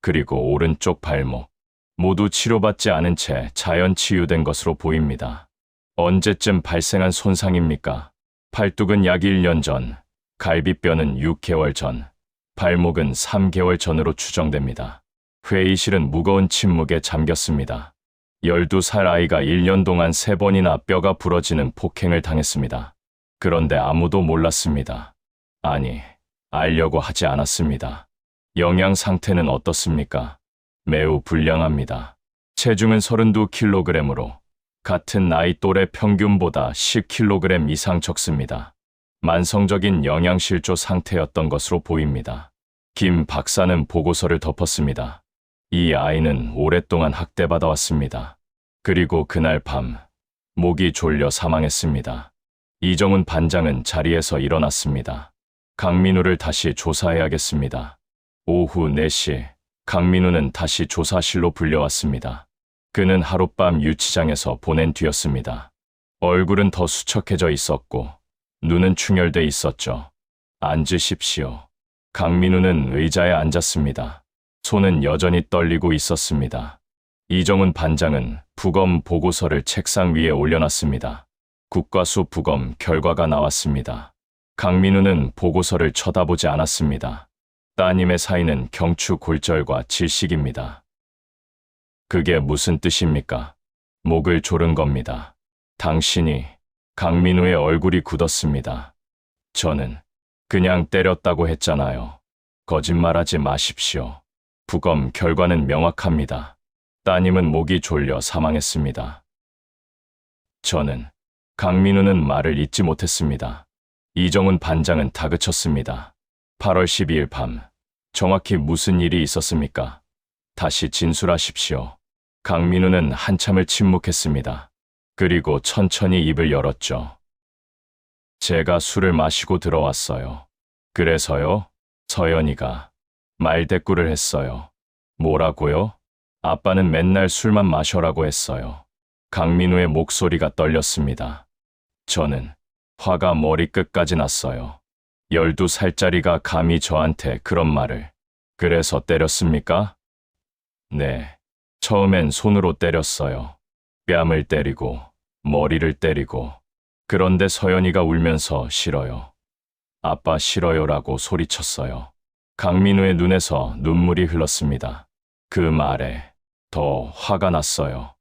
그리고 오른쪽 발목. 모두 치료받지 않은 채 자연 치유된 것으로 보입니다. 언제쯤 발생한 손상입니까? 팔뚝은 약 1년 전, 갈비뼈는 6개월 전, 발목은 3개월 전으로 추정됩니다. 회의실은 무거운 침묵에 잠겼습니다. 12살 아이가 1년 동안 3번이나 뼈가 부러지는 폭행을 당했습니다. 그런데 아무도 몰랐습니다. 아니, 알려고 하지 않았습니다. 영양 상태는 어떻습니까? 매우 불량합니다. 체중은 32kg으로 같은 나이 또래 평균보다 10kg 이상 적습니다. 만성적인 영양실조 상태였던 것으로 보입니다. 김 박사는 보고서를 덮었습니다. 이 아이는 오랫동안 학대받아 왔습니다. 그리고 그날 밤 목이 졸려 사망했습니다. 이정훈 반장은 자리에서 일어났습니다. 강민우를 다시 조사해야겠습니다. 오후 4시 강민우는 다시 조사실로 불려왔습니다. 그는 하룻밤 유치장에서 보낸 뒤였습니다. 얼굴은 더 수척해져 있었고 눈은 충혈돼 있었죠. 앉으십시오. 강민우는 의자에 앉았습니다. 손은 여전히 떨리고 있었습니다. 이정훈 반장은 부검 보고서를 책상 위에 올려놨습니다. 국과수 부검 결과가 나왔습니다. 강민우는 보고서를 쳐다보지 않았습니다. 따님의 사인은 경추 골절과 질식입니다. 그게 무슨 뜻입니까? 목을 조른 겁니다. 당신이. 강민우의 얼굴이 굳었습니다. 저는 그냥 때렸다고 했잖아요. 거짓말하지 마십시오. 부검 결과는 명확합니다. 따님은 목이 졸려 사망했습니다. 저는. 강민우는 말을 잇지 못했습니다. 이정훈 반장은 다그쳤습니다. 8월 12일 밤, 정확히 무슨 일이 있었습니까? 다시 진술하십시오. 강민우는 한참을 침묵했습니다. 그리고 천천히 입을 열었죠. 제가 술을 마시고 들어왔어요. 그래서요? 서연이가 말대꾸를 했어요. 뭐라고요? 아빠는 맨날 술만 마셔라고 했어요. 강민우의 목소리가 떨렸습니다. 저는 화가 머리끝까지 났어요. 12살짜리가 감히 저한테 그런 말을. 그래서 때렸습니까? 네. 처음엔 손으로 때렸어요. 뺨을 때리고, 머리를 때리고. 그런데 서연이가 울면서 싫어요. 아빠 싫어요라고 소리쳤어요. 강민우의 눈에서 눈물이 흘렀습니다. 그 말에 더 화가 났어요.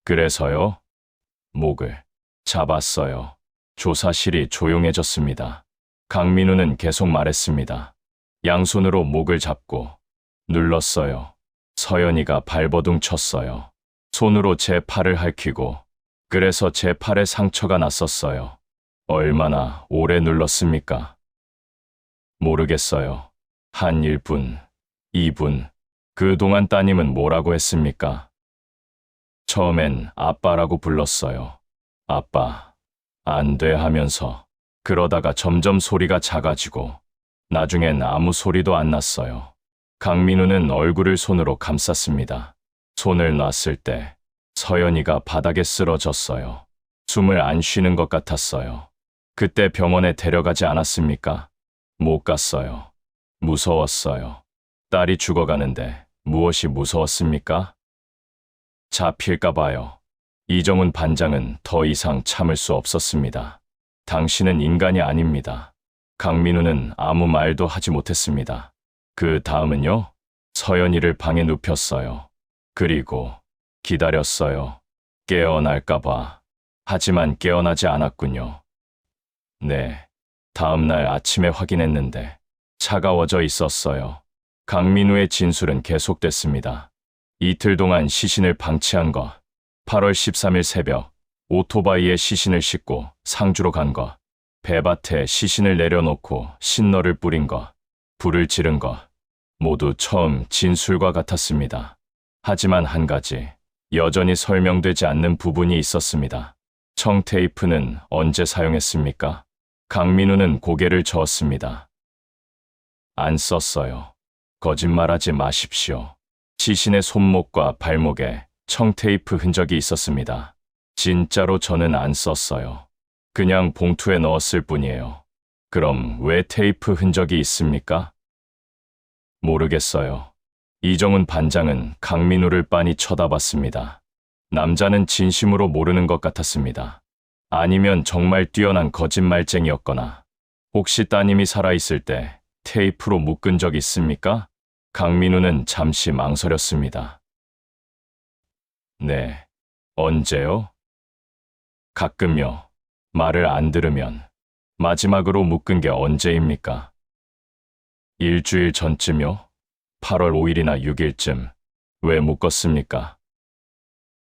그래서요? 목을 잡았어요. 조사실이 조용해졌습니다. 강민우는 계속 말했습니다. 양손으로 목을 잡고 눌렀어요. 서연이가 발버둥 쳤어요. 손으로 제 팔을 핥히고 그래서 제 팔에 상처가 났었어요. 얼마나 오래 눌렀습니까? 모르겠어요. 한 1분, 2분. 그동안 따님은 뭐라고 했습니까? 처음엔 아빠라고 불렀어요. 아빠, 안 돼 하면서. 그러다가 점점 소리가 작아지고 나중엔 아무 소리도 안 났어요. 강민우는 얼굴을 손으로 감쌌습니다. 손을 놨을 때 서연이가 바닥에 쓰러졌어요. 숨을 안 쉬는 것 같았어요. 그때 병원에 데려가지 않았습니까? 못 갔어요. 무서웠어요. 딸이 죽어가는데 무엇이 무서웠습니까? 잡힐까 봐요. 이정훈 반장은 더 이상 참을 수 없었습니다. 당신은 인간이 아닙니다. 강민우는 아무 말도 하지 못했습니다. 그 다음은요? 서연이를 방에 눕혔어요. 그리고 기다렸어요. 깨어날까 봐. 하지만 깨어나지 않았군요. 네. 다음날 아침에 확인했는데 차가워져 있었어요. 강민우의 진술은 계속됐습니다. 이틀 동안 시신을 방치한 것, 8월 13일 새벽 오토바이에 시신을 싣고 상주로 간 것, 배밭에 시신을 내려놓고 신너를 뿌린 것, 불을 지른 것, 모두 처음 진술과 같았습니다. 하지만 한 가지, 여전히 설명되지 않는 부분이 있었습니다. 청테이프는 언제 사용했습니까? 강민우는 고개를 저었습니다. 안 썼어요. 거짓말하지 마십시오. 시신의 손목과 발목에 청테이프 흔적이 있었습니다. 진짜로 저는 안 썼어요. 그냥 봉투에 넣었을 뿐이에요. 그럼 왜 테이프 흔적이 있습니까? 모르겠어요. 이정훈 반장은 강민우를 빤히 쳐다봤습니다. 남자는 진심으로 모르는 것 같았습니다. 아니면 정말 뛰어난 거짓말쟁이였거나 혹시 따님이 살아있을 때 테이프로 묶은 적 있습니까? 강민우는 잠시 망설였습니다. 네. 언제요? 가끔요. 말을 안 들으면. 마지막으로 묶은 게 언제입니까? 일주일 전쯤요? 8월 5일이나 6일쯤. 왜 묶었습니까?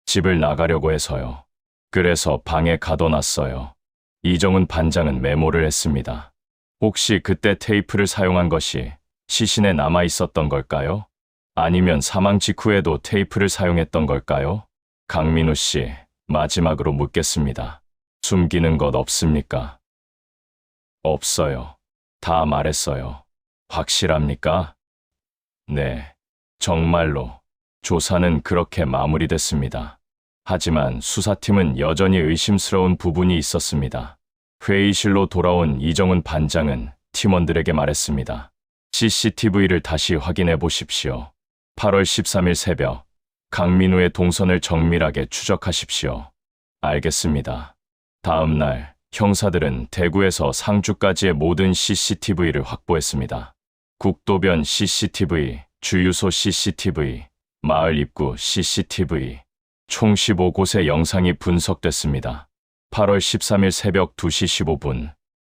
집을 나가려고 해서요. 그래서 방에 가둬놨어요. 이정훈 반장은 메모를 했습니다. 혹시 그때 테이프를 사용한 것이 시신에 남아 있었던 걸까요? 아니면 사망 직후에도 테이프를 사용했던 걸까요? 강민우 씨, 마지막으로 묻겠습니다. 숨기는 것 없습니까? 없어요. 다 말했어요. 확실합니까? 네, 정말로. 조사는 그렇게 마무리됐습니다. 하지만 수사팀은 여전히 의심스러운 부분이 있었습니다. 회의실로 돌아온 이정훈 반장은 팀원들에게 말했습니다. CCTV를 다시 확인해 보십시오. 8월 13일 새벽, 강민우의 동선을 정밀하게 추적하십시오. 알겠습니다. 다음 날, 형사들은 대구에서 상주까지의 모든 CCTV를 확보했습니다. 국도변 CCTV, 주유소 CCTV, 마을 입구 CCTV, 총 15곳의 영상이 분석됐습니다. 8월 13일 새벽 2시 15분,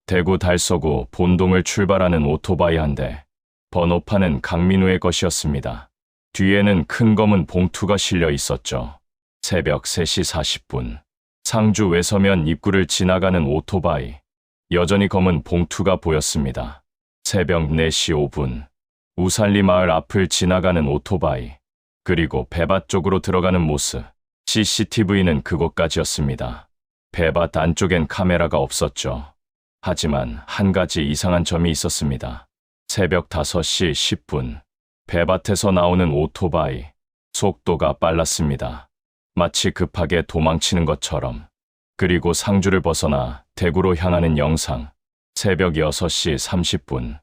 대구 달서구 본동을 출발하는 오토바이 한 대, 번호판은 강민우의 것이었습니다. 뒤에는 큰 검은 봉투가 실려 있었죠. 새벽 3시 40분, 상주 외서면 입구를 지나가는 오토바이, 여전히 검은 봉투가 보였습니다. 새벽 4시 5분, 우살리 마을 앞을 지나가는 오토바이, 그리고 배밭 쪽으로 들어가는 모습, CCTV는 그곳까지였습니다. 배밭 안쪽엔 카메라가 없었죠. 하지만 한 가지 이상한 점이 있었습니다. 새벽 5시 10분, 배밭에서 나오는 오토바이, 속도가 빨랐습니다. 마치 급하게 도망치는 것처럼. 그리고 상주를 벗어나 대구로 향하는 영상, 새벽 6시 30분,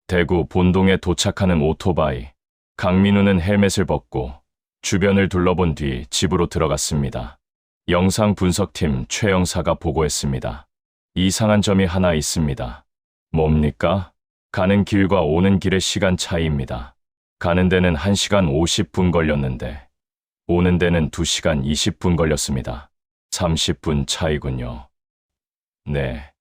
대구 본동에 도착하는 오토바이, 강민우는 헬멧을 벗고 주변을 둘러본 뒤 집으로 들어갔습니다. 영상 분석팀 최 형사가 보고했습니다. 이상한 점이 하나 있습니다. 뭡니까? 가는 길과 오는 길의 시간 차이입니다. 가는 데는 1시간 50분 걸렸는데 오는 데는 2시간 20분 걸렸습니다. 30분 차이군요. 네.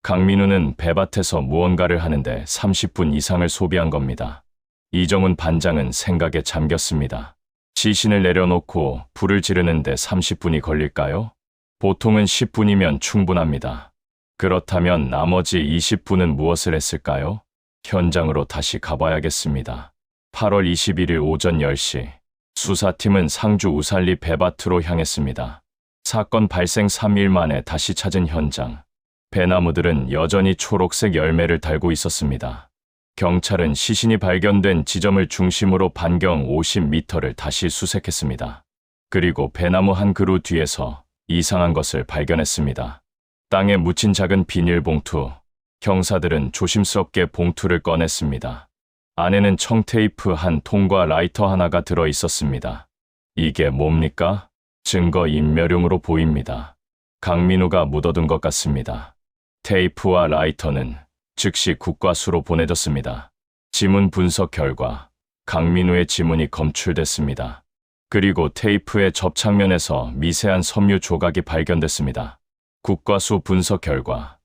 강민우는 배밭에서 무언가를 하는데 30분 이상을 소비한 겁니다. 이정훈 반장은 생각에 잠겼습니다. 시신을 내려놓고 불을 지르는데 30분이 걸릴까요? 보통은 10분이면 충분합니다. 그렇다면 나머지 20분은 무엇을 했을까요? 현장으로 다시 가봐야겠습니다. 8월 21일 오전 10시, 수사팀은 상주 우살리 배밭으로 향했습니다. 사건 발생 3일 만에 다시 찾은 현장. 배나무들은 여전히 초록색 열매를 달고 있었습니다. 경찰은 시신이 발견된 지점을 중심으로 반경 50m를 다시 수색했습니다. 그리고 배나무 한 그루 뒤에서 이상한 것을 발견했습니다. 땅에 묻힌 작은 비닐봉투. 경사들은 조심스럽게 봉투를 꺼냈습니다. 안에는 청테이프 한 통과 라이터 하나가 들어 있었습니다. 이게 뭡니까? 증거 인멸용으로 보입니다. 강민우가 묻어둔 것 같습니다. 테이프와 라이터는 즉시 국과수로 보내졌습니다. 지문 분석 결과 강민우의 지문이 검출됐습니다. 그리고 테이프의 접착면에서 미세한 섬유 조각이 발견됐습니다. 국과수 분석 결과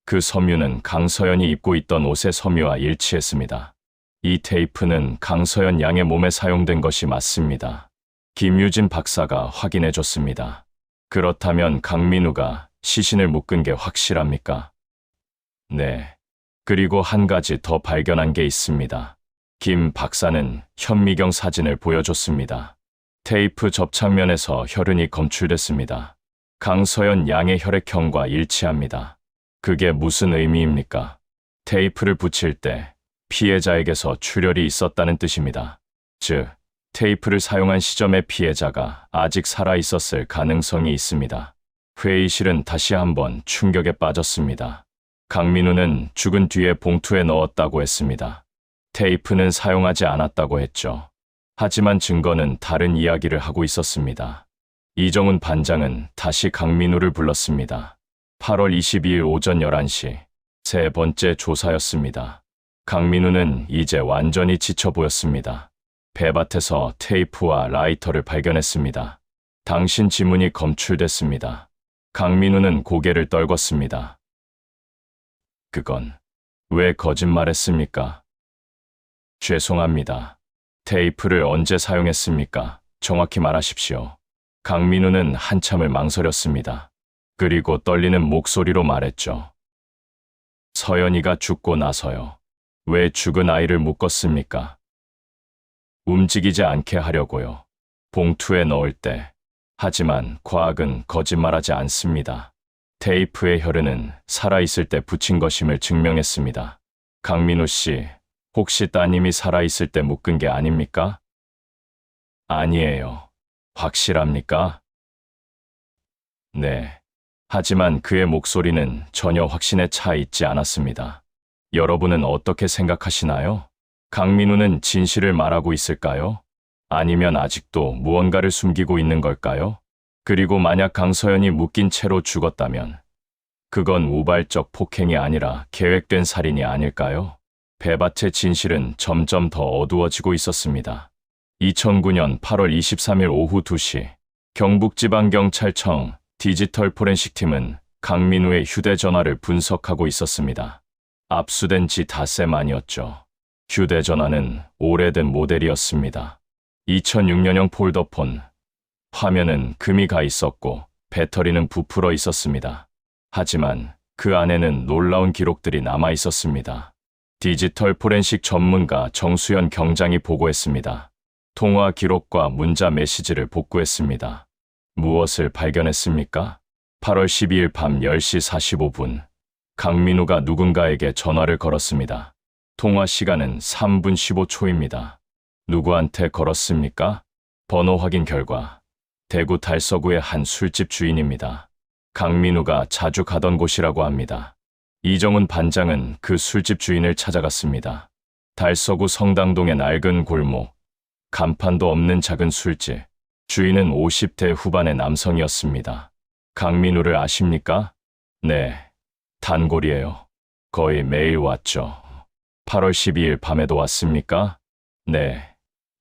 그 섬유는 강서연이 입고 있던 옷의 섬유와 일치했습니다. 이 테이프는 강서연 양의 몸에 사용된 것이 맞습니다. 김유진 박사가 확인해줬습니다. 그렇다면 강민우가 시신을 묶은 게 확실합니까? 네. 그리고 한 가지 더 발견한 게 있습니다. 김 박사는 현미경 사진을 보여줬습니다. 테이프 접착면에서 혈흔이 검출됐습니다. 강서연 양의 혈액형과 일치합니다. 그게 무슨 의미입니까? 테이프를 붙일 때 피해자에게서 출혈이 있었다는 뜻입니다. 즉, 테이프를 사용한 시점의 피해자가 아직 살아있었을 가능성이 있습니다. 회의실은 다시 한번 충격에 빠졌습니다. 강민우는 죽은 뒤에 봉투에 넣었다고 했습니다. 테이프는 사용하지 않았다고 했죠. 하지만 증거는 다른 이야기를 하고 있었습니다. 이정훈 반장은 다시 강민우를 불렀습니다. 8월 22일 오전 11시, 세 번째 조사였습니다. 강민우는 이제 완전히 지쳐 보였습니다. 배밭에서 테이프와 라이터를 발견했습니다. 당신 지문이 검출됐습니다. 강민우는 고개를 떨궜습니다. 그건 왜 거짓말했습니까? 죄송합니다. 테이프를 언제 사용했습니까? 정확히 말하십시오. 강민우는 한참을 망설였습니다. 그리고 떨리는 목소리로 말했죠. 서연이가 죽고 나서요. 왜 죽은 아이를 묶었습니까? 움직이지 않게 하려고요. 봉투에 넣을 때. 하지만 과학은 거짓말하지 않습니다. 테이프의 혈흔은 살아있을 때 붙인 것임을 증명했습니다. 강민우 씨, 혹시 따님이 살아있을 때 묶은 게 아닙니까? 아니에요. 확실합니까? 네. 하지만 그의 목소리는 전혀 확신에 차 있지 않았습니다. 여러분은 어떻게 생각하시나요? 강민우는 진실을 말하고 있을까요? 아니면 아직도 무언가를 숨기고 있는 걸까요? 그리고 만약 강서연이 묶인 채로 죽었다면 그건 우발적 폭행이 아니라 계획된 살인이 아닐까요? 배밭의 진실은 점점 더 어두워지고 있었습니다. 2009년 8월 23일 오후 2시 경북지방경찰청 디지털 포렌식 팀은 강민우의 휴대전화를 분석하고 있었습니다. 압수된 지 닷새 만이었죠. 휴대전화는 오래된 모델이었습니다. 2006년형 폴더폰. 화면은 금이 가 있었고 배터리는 부풀어 있었습니다. 하지만 그 안에는 놀라운 기록들이 남아 있었습니다. 디지털 포렌식 전문가 정수연 경장이 보고했습니다. 통화 기록과 문자 메시지를 복구했습니다. 무엇을 발견했습니까? 8월 12일 밤 10시 45분. 강민우가 누군가에게 전화를 걸었습니다. 통화 시간은 3분 15초입니다. 누구한테 걸었습니까? 번호 확인 결과 대구 달서구의 한 술집 주인입니다. 강민우가 자주 가던 곳이라고 합니다. 이정훈 반장은 그 술집 주인을 찾아갔습니다. 달서구 성당동의 낡은 골목, 간판도 없는 작은 술집. 주인은 50대 후반의 남성이었습니다. 강민우를 아십니까? 네, 단골이에요. 거의 매일 왔죠. 8월 12일 밤에도 왔습니까? 네,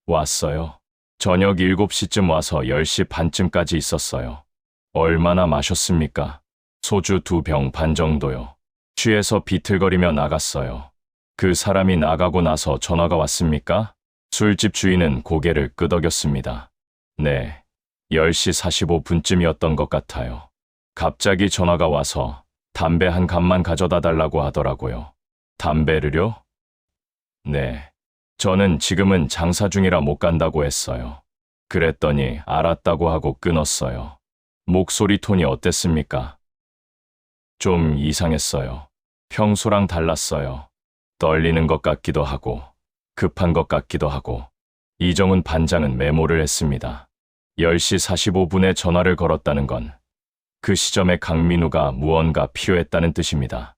왔어요. 저녁 7시쯤 와서 10시 반쯤까지 있었어요. 얼마나 마셨습니까? 소주 2병 반 정도요. 취해서 비틀거리며 나갔어요. 그 사람이 나가고 나서 전화가 왔습니까? 술집 주인은 고개를 끄덕였습니다. 네, 10시 45분쯤이었던 것 같아요. 갑자기 전화가 와서 담배 한 갑만 가져다 달라고 하더라고요. 담배를요? 네, 저는 지금은 장사 중이라 못 간다고 했어요. 그랬더니 알았다고 하고 끊었어요. 목소리 톤이 어땠습니까? 좀 이상했어요. 평소랑 달랐어요. 떨리는 것 같기도 하고 급한 것 같기도 하고 이정훈 반장은 메모를 했습니다. 10시 45분에 전화를 걸었다는 건 그 시점에 강민우가 무언가 필요했다는 뜻입니다.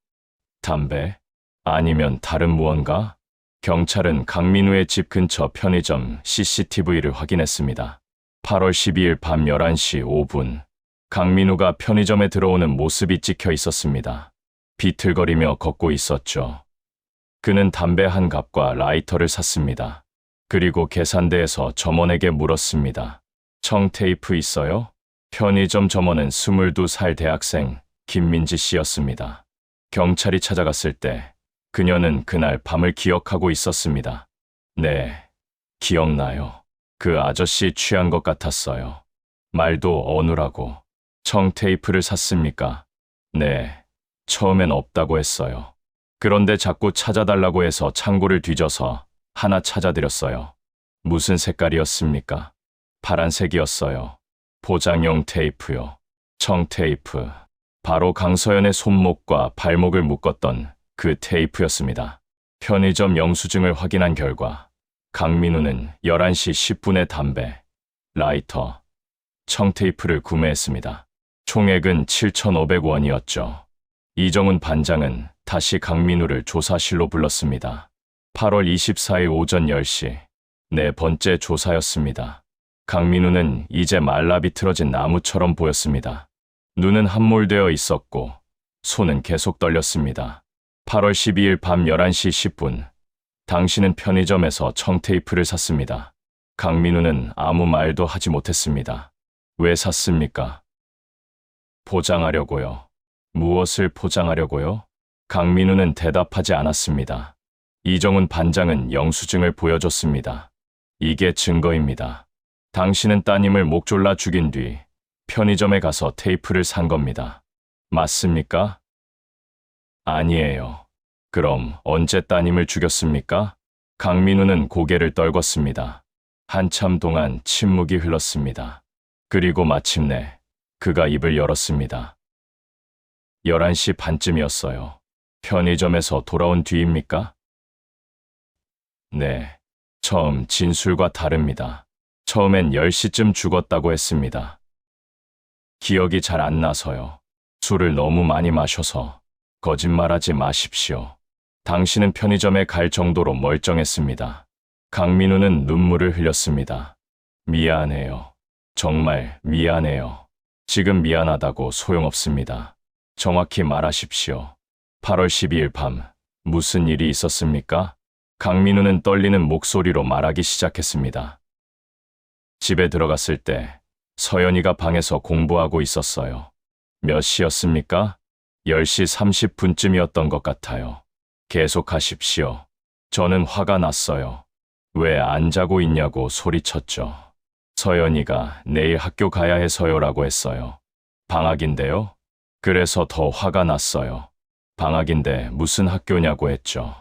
담배? 아니면 다른 무언가? 경찰은 강민우의 집 근처 편의점 CCTV를 확인했습니다. 8월 12일 밤 11시 5분, 강민우가 편의점에 들어오는 모습이 찍혀 있었습니다. 비틀거리며 걷고 있었죠. 그는 담배 한 갑과 라이터를 샀습니다. 그리고 계산대에서 점원에게 물었습니다. 청테이프 있어요? 편의점 점원은 22살 대학생 김민지 씨였습니다. 경찰이 찾아갔을 때 그녀는 그날 밤을 기억하고 있었습니다. 네, 기억나요. 그 아저씨 취한 것 같았어요. 말도 어눌하고. 청테이프를 샀습니까? 네, 처음엔 없다고 했어요. 그런데 자꾸 찾아달라고 해서 창고를 뒤져서 하나 찾아드렸어요. 무슨 색깔이었습니까? 파란색이었어요. 포장용 테이프요. 청테이프. 바로 강서연의 손목과 발목을 묶었던 그 테이프였습니다. 편의점 영수증을 확인한 결과 강민우는 11시 10분에 담배, 라이터, 청테이프를 구매했습니다. 총액은 7,500원이었죠. 이정훈 반장은 다시 강민우를 조사실로 불렀습니다. 8월 24일 오전 10시, 네 번째 조사였습니다. 강민우는 이제 말라 비틀어진 나무처럼 보였습니다. 눈은 함몰되어 있었고 손은 계속 떨렸습니다. 8월 12일 밤 11시 10분, 당신은 편의점에서 청테이프를 샀습니다. 강민우는 아무 말도 하지 못했습니다. 왜 샀습니까? 포장하려고요. 무엇을 포장하려고요? 강민우는 대답하지 않았습니다. 이정훈 반장은 영수증을 보여줬습니다. 이게 증거입니다. 당신은 따님을 목 졸라 죽인 뒤 편의점에 가서 테이프를 산 겁니다. 맞습니까? 아니에요. 그럼 언제 따님을 죽였습니까? 강민우는 고개를 떨궜습니다. 한참 동안 침묵이 흘렀습니다. 그리고 마침내 그가 입을 열었습니다. 11시 반쯤이었어요. 편의점에서 돌아온 뒤입니까? 네, 처음 진술과 다릅니다. 처음엔 10시쯤 죽었다고 했습니다. 기억이 잘 안 나서요. 술을 너무 많이 마셔서. 거짓말하지 마십시오. 당신은 편의점에 갈 정도로 멀쩡했습니다. 강민우는 눈물을 흘렸습니다. 미안해요. 정말 미안해요. 지금 미안하다고 소용없습니다. 정확히 말하십시오. 8월 12일 밤 무슨 일이 있었습니까? 강민우는 떨리는 목소리로 말하기 시작했습니다. 집에 들어갔을 때 서연이가 방에서 공부하고 있었어요. 몇 시였습니까? 10시 30분쯤이었던 것 같아요. 계속하십시오. 저는 화가 났어요. 왜 안 자고 있냐고 소리쳤죠. 서연이가 내일 학교 가야 해서요라고 했어요. 방학인데요? 그래서 더 화가 났어요. 방학인데 무슨 학교냐고 했죠.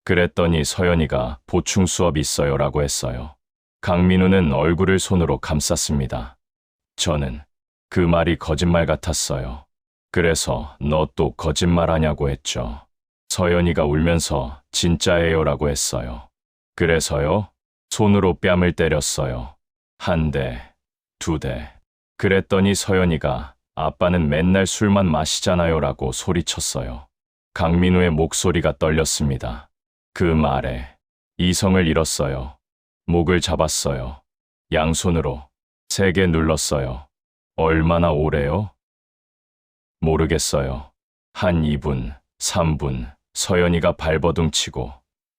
그랬더니 서연이가 보충 수업 있어요라고 했어요. 강민우는 얼굴을 손으로 감쌌습니다. 저는 그 말이 거짓말 같았어요. 그래서 너 또 거짓말하냐고 했죠. 서연이가 울면서 진짜예요라고 했어요. 그래서요? 손으로 뺨을 때렸어요. 한 대, 두 대. 그랬더니 서연이가 아빠는 맨날 술만 마시잖아요라고 소리쳤어요. 강민우의 목소리가 떨렸습니다. 그 말에 이성을 잃었어요. 목을 잡았어요. 양손으로 세게 눌렀어요. 얼마나 오래요? 모르겠어요. 한 2분, 3분, 서연이가 발버둥 치고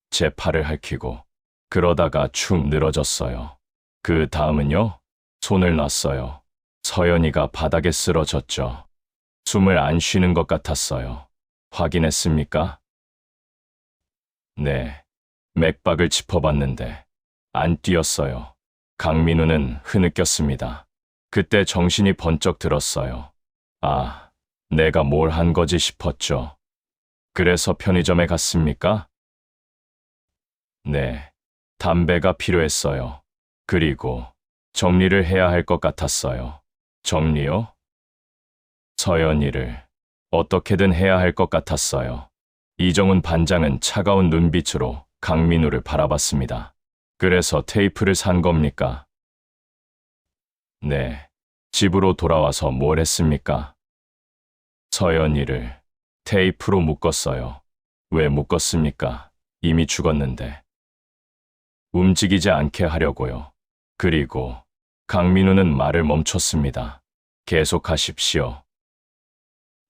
제 팔을 핥히고 그러다가 축 늘어졌어요. 그 다음은요? 손을 놨어요. 서연이가 바닥에 쓰러졌죠. 숨을 안 쉬는 것 같았어요. 확인했습니까? 네. 맥박을 짚어봤는데 안 뛰었어요. 강민우는 흐느꼈습니다. 그때 정신이 번쩍 들었어요. 아, 내가 뭘 한 거지 싶었죠. 그래서 편의점에 갔습니까? 네. 담배가 필요했어요. 그리고 정리를 해야 할 것 같았어요. 정리요? 서연이를 어떻게든 해야 할 것 같았어요. 이정훈 반장은 차가운 눈빛으로 강민우를 바라봤습니다. 그래서 테이프를 산 겁니까? 네. 집으로 돌아와서 뭘 했습니까? 서연이를 테이프로 묶었어요. 왜 묶었습니까? 이미 죽었는데. 움직이지 않게 하려고요. 그리고 강민우는 말을 멈췄습니다. 계속하십시오.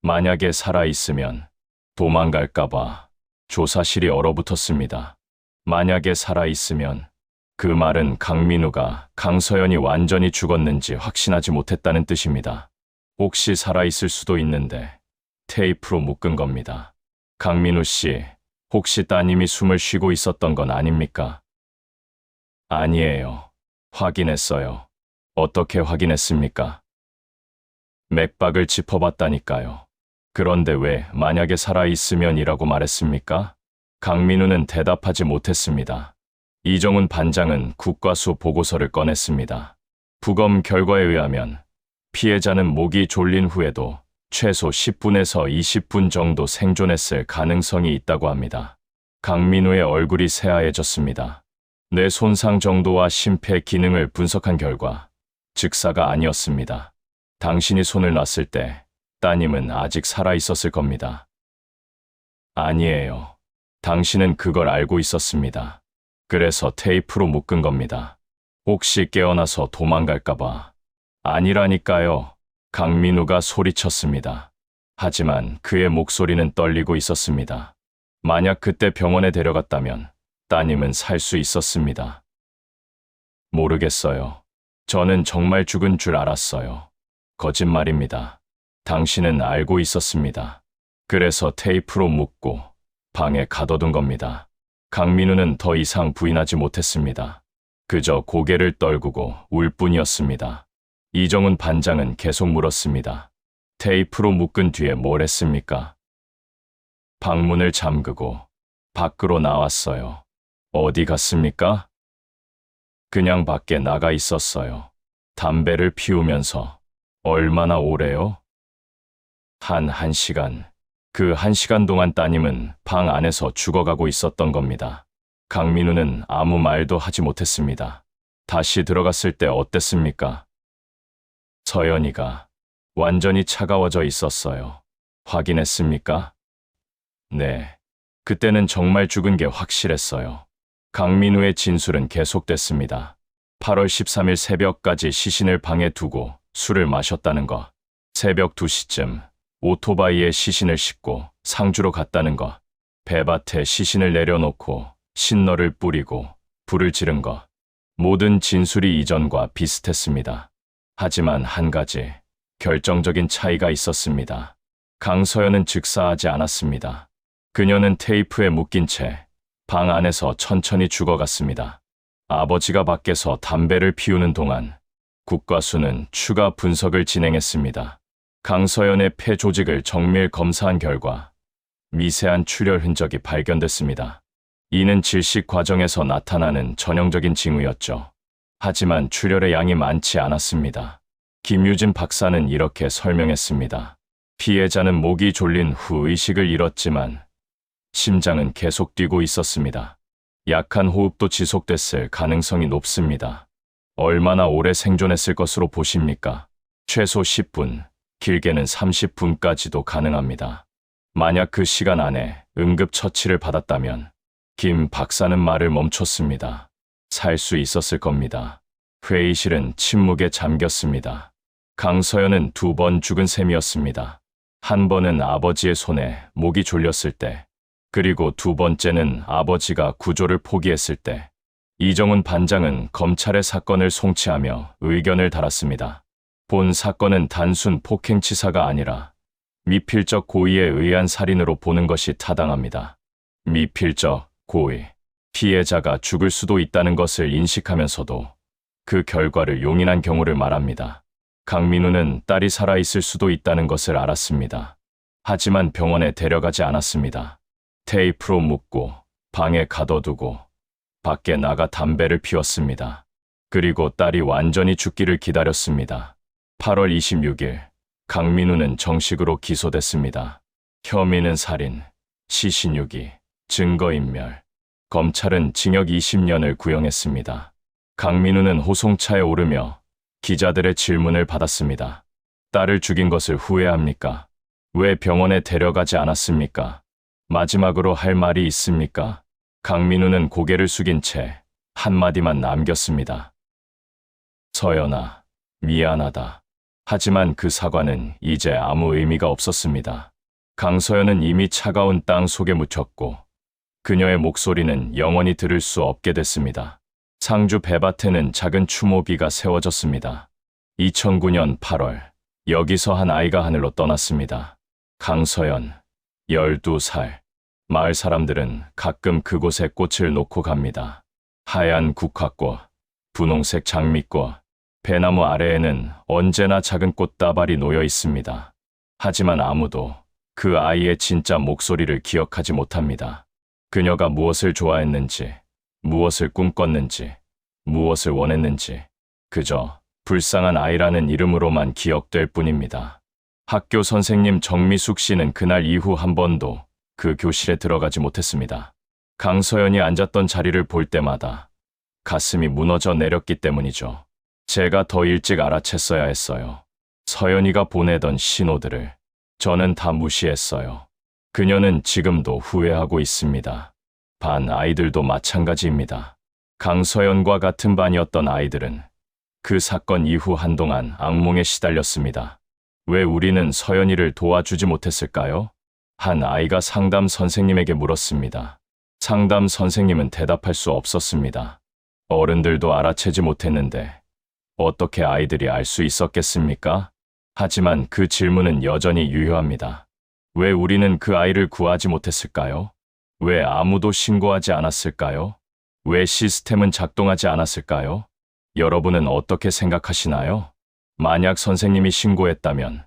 만약에 살아있으면 도망갈까봐 조사실이 얼어붙었습니다. 만약에 살아있으면 그 말은 강민우가 강서연이 완전히 죽었는지 확신하지 못했다는 뜻입니다. 혹시 살아있을 수도 있는데 테이프로 묶은 겁니다. 강민우 씨, 혹시 따님이 숨을 쉬고 있었던 건 아닙니까? 아니에요. 확인했어요. 어떻게 확인했습니까? 맥박을 짚어봤다니까요. 그런데 왜 만약에 살아있으면이라고 말했습니까? 강민우는 대답하지 못했습니다. 이정훈 반장은 국과수 보고서를 꺼냈습니다. 부검 결과에 의하면 피해자는 목이 졸린 후에도 최소 10분에서 20분 정도 생존했을 가능성이 있다고 합니다. 강민우의 얼굴이 새하얘졌습니다. 뇌 손상 정도와 심폐 기능을 분석한 결과 즉사가 아니었습니다. 당신이 손을 놨을 때 따님은 아직 살아있었을 겁니다. 아니에요. 당신은 그걸 알고 있었습니다. 그래서 테이프로 묶은 겁니다. 혹시 깨어나서 도망갈까봐. 아니라니까요. 강민우가 소리쳤습니다. 하지만 그의 목소리는 떨리고 있었습니다. 만약 그때 병원에 데려갔다면 따님은 살 수 있었습니다. 모르겠어요. 저는 정말 죽은 줄 알았어요. 거짓말입니다. 당신은 알고 있었습니다. 그래서 테이프로 묶고 방에 가둬둔 겁니다. 강민우는 더 이상 부인하지 못했습니다. 그저 고개를 떨구고 울 뿐이었습니다. 이정훈 반장은 계속 물었습니다. 테이프로 묶은 뒤에 뭘 했습니까? 방문을 잠그고 밖으로 나왔어요. 어디 갔습니까? 그냥 밖에 나가 있었어요. 담배를 피우면서. 얼마나 오래요? 한 1시간. 그 1시간 동안 따님은 방 안에서 죽어가고 있었던 겁니다. 강민우는 아무 말도 하지 못했습니다. 다시 들어갔을 때 어땠습니까? 서연이가 완전히 차가워져 있었어요. 확인했습니까? 네. 그때는 정말 죽은 게 확실했어요. 강민우의 진술은 계속됐습니다. 8월 13일 새벽까지 시신을 방에 두고 술을 마셨다는 것. 새벽 2시쯤 오토바이에 시신을 싣고 상주로 갔다는 것. 배밭에 시신을 내려놓고 신너를 뿌리고 불을 지른 것. 모든 진술이 이전과 비슷했습니다. 하지만 한 가지 결정적인 차이가 있었습니다. 강서연은 즉사하지 않았습니다. 그녀는 테이프에 묶인 채 방 안에서 천천히 죽어갔습니다. 아버지가 밖에서 담배를 피우는 동안 국과수는 추가 분석을 진행했습니다. 강서연의 폐 조직을 정밀 검사한 결과 미세한 출혈 흔적이 발견됐습니다. 이는 질식 과정에서 나타나는 전형적인 징후였죠. 하지만 출혈의 양이 많지 않았습니다. 김유진 박사는 이렇게 설명했습니다. 피해자는 목이 졸린 후 의식을 잃었지만 심장은 계속 뛰고 있었습니다. 약한 호흡도 지속됐을 가능성이 높습니다. 얼마나 오래 생존했을 것으로 보십니까? 최소 10분, 길게는 30분까지도 가능합니다. 만약 그 시간 안에 응급처치를 받았다면 김 박사는 말을 멈췄습니다. 살 수 있었을 겁니다. 회의실은 침묵에 잠겼습니다. 강서연은 2번 죽은 셈이었습니다. 한 번은 아버지의 손에 목이 졸렸을 때, 그리고 2번째는 아버지가 구조를 포기했을 때. 이정훈 반장은 검찰의 사건을 송치하며 의견을 달았습니다. 본 사건은 단순 폭행치사가 아니라 미필적 고의에 의한 살인으로 보는 것이 타당합니다. 미필적 고의. 피해자가 죽을 수도 있다는 것을 인식하면서도 그 결과를 용인한 경우를 말합니다. 강민우는 딸이 살아있을 수도 있다는 것을 알았습니다. 하지만 병원에 데려가지 않았습니다. 테이프로 묶고 방에 가둬두고 밖에 나가 담배를 피웠습니다. 그리고 딸이 완전히 죽기를 기다렸습니다. 8월 26일 강민우는 정식으로 기소됐습니다. 혐의는 살인, 시신유기, 증거인멸. 검찰은 징역 20년을 구형했습니다. 강민우는 호송차에 오르며 기자들의 질문을 받았습니다. 딸을 죽인 것을 후회합니까? 왜 병원에 데려가지 않았습니까? 마지막으로 할 말이 있습니까? 강민우는 고개를 숙인 채 한마디만 남겼습니다. 서연아, 미안하다. 하지만 그 사과는 이제 아무 의미가 없었습니다. 강서연은 이미 차가운 땅 속에 묻혔고 그녀의 목소리는 영원히 들을 수 없게 됐습니다. 상주 배밭에는 작은 추모비가 세워졌습니다. 2009년 8월, 여기서 한 아이가 하늘로 떠났습니다. 강서연, 12살. 마을 사람들은 가끔 그곳에 꽃을 놓고 갑니다. 하얀 국화꽃, 분홍색 장미꽃, 배나무 아래에는 언제나 작은 꽃다발이 놓여 있습니다. 하지만 아무도 그 아이의 진짜 목소리를 기억하지 못합니다. 그녀가 무엇을 좋아했는지, 무엇을 꿈꿨는지, 무엇을 원했는지, 그저 불쌍한 아이라는 이름으로만 기억될 뿐입니다. 학교 선생님 정미숙 씨는 그날 이후 한 번도 그 교실에 들어가지 못했습니다. 강서연이 앉았던 자리를 볼 때마다 가슴이 무너져 내렸기 때문이죠. 제가 더 일찍 알아챘어야 했어요. 서연이가 보내던 신호들을 저는 다 무시했어요. 그녀는 지금도 후회하고 있습니다. 반 아이들도 마찬가지입니다. 강서연과 같은 반이었던 아이들은 그 사건 이후 한동안 악몽에 시달렸습니다. 왜 우리는 서연이를 도와주지 못했을까요? 한 아이가 상담 선생님에게 물었습니다. 상담 선생님은 대답할 수 없었습니다. 어른들도 알아채지 못했는데 어떻게 아이들이 알 수 있었겠습니까? 하지만 그 질문은 여전히 유효합니다. 왜 우리는 그 아이를 구하지 못했을까요? 왜 아무도 신고하지 않았을까요? 왜 시스템은 작동하지 않았을까요? 여러분은 어떻게 생각하시나요? 만약 선생님이 신고했다면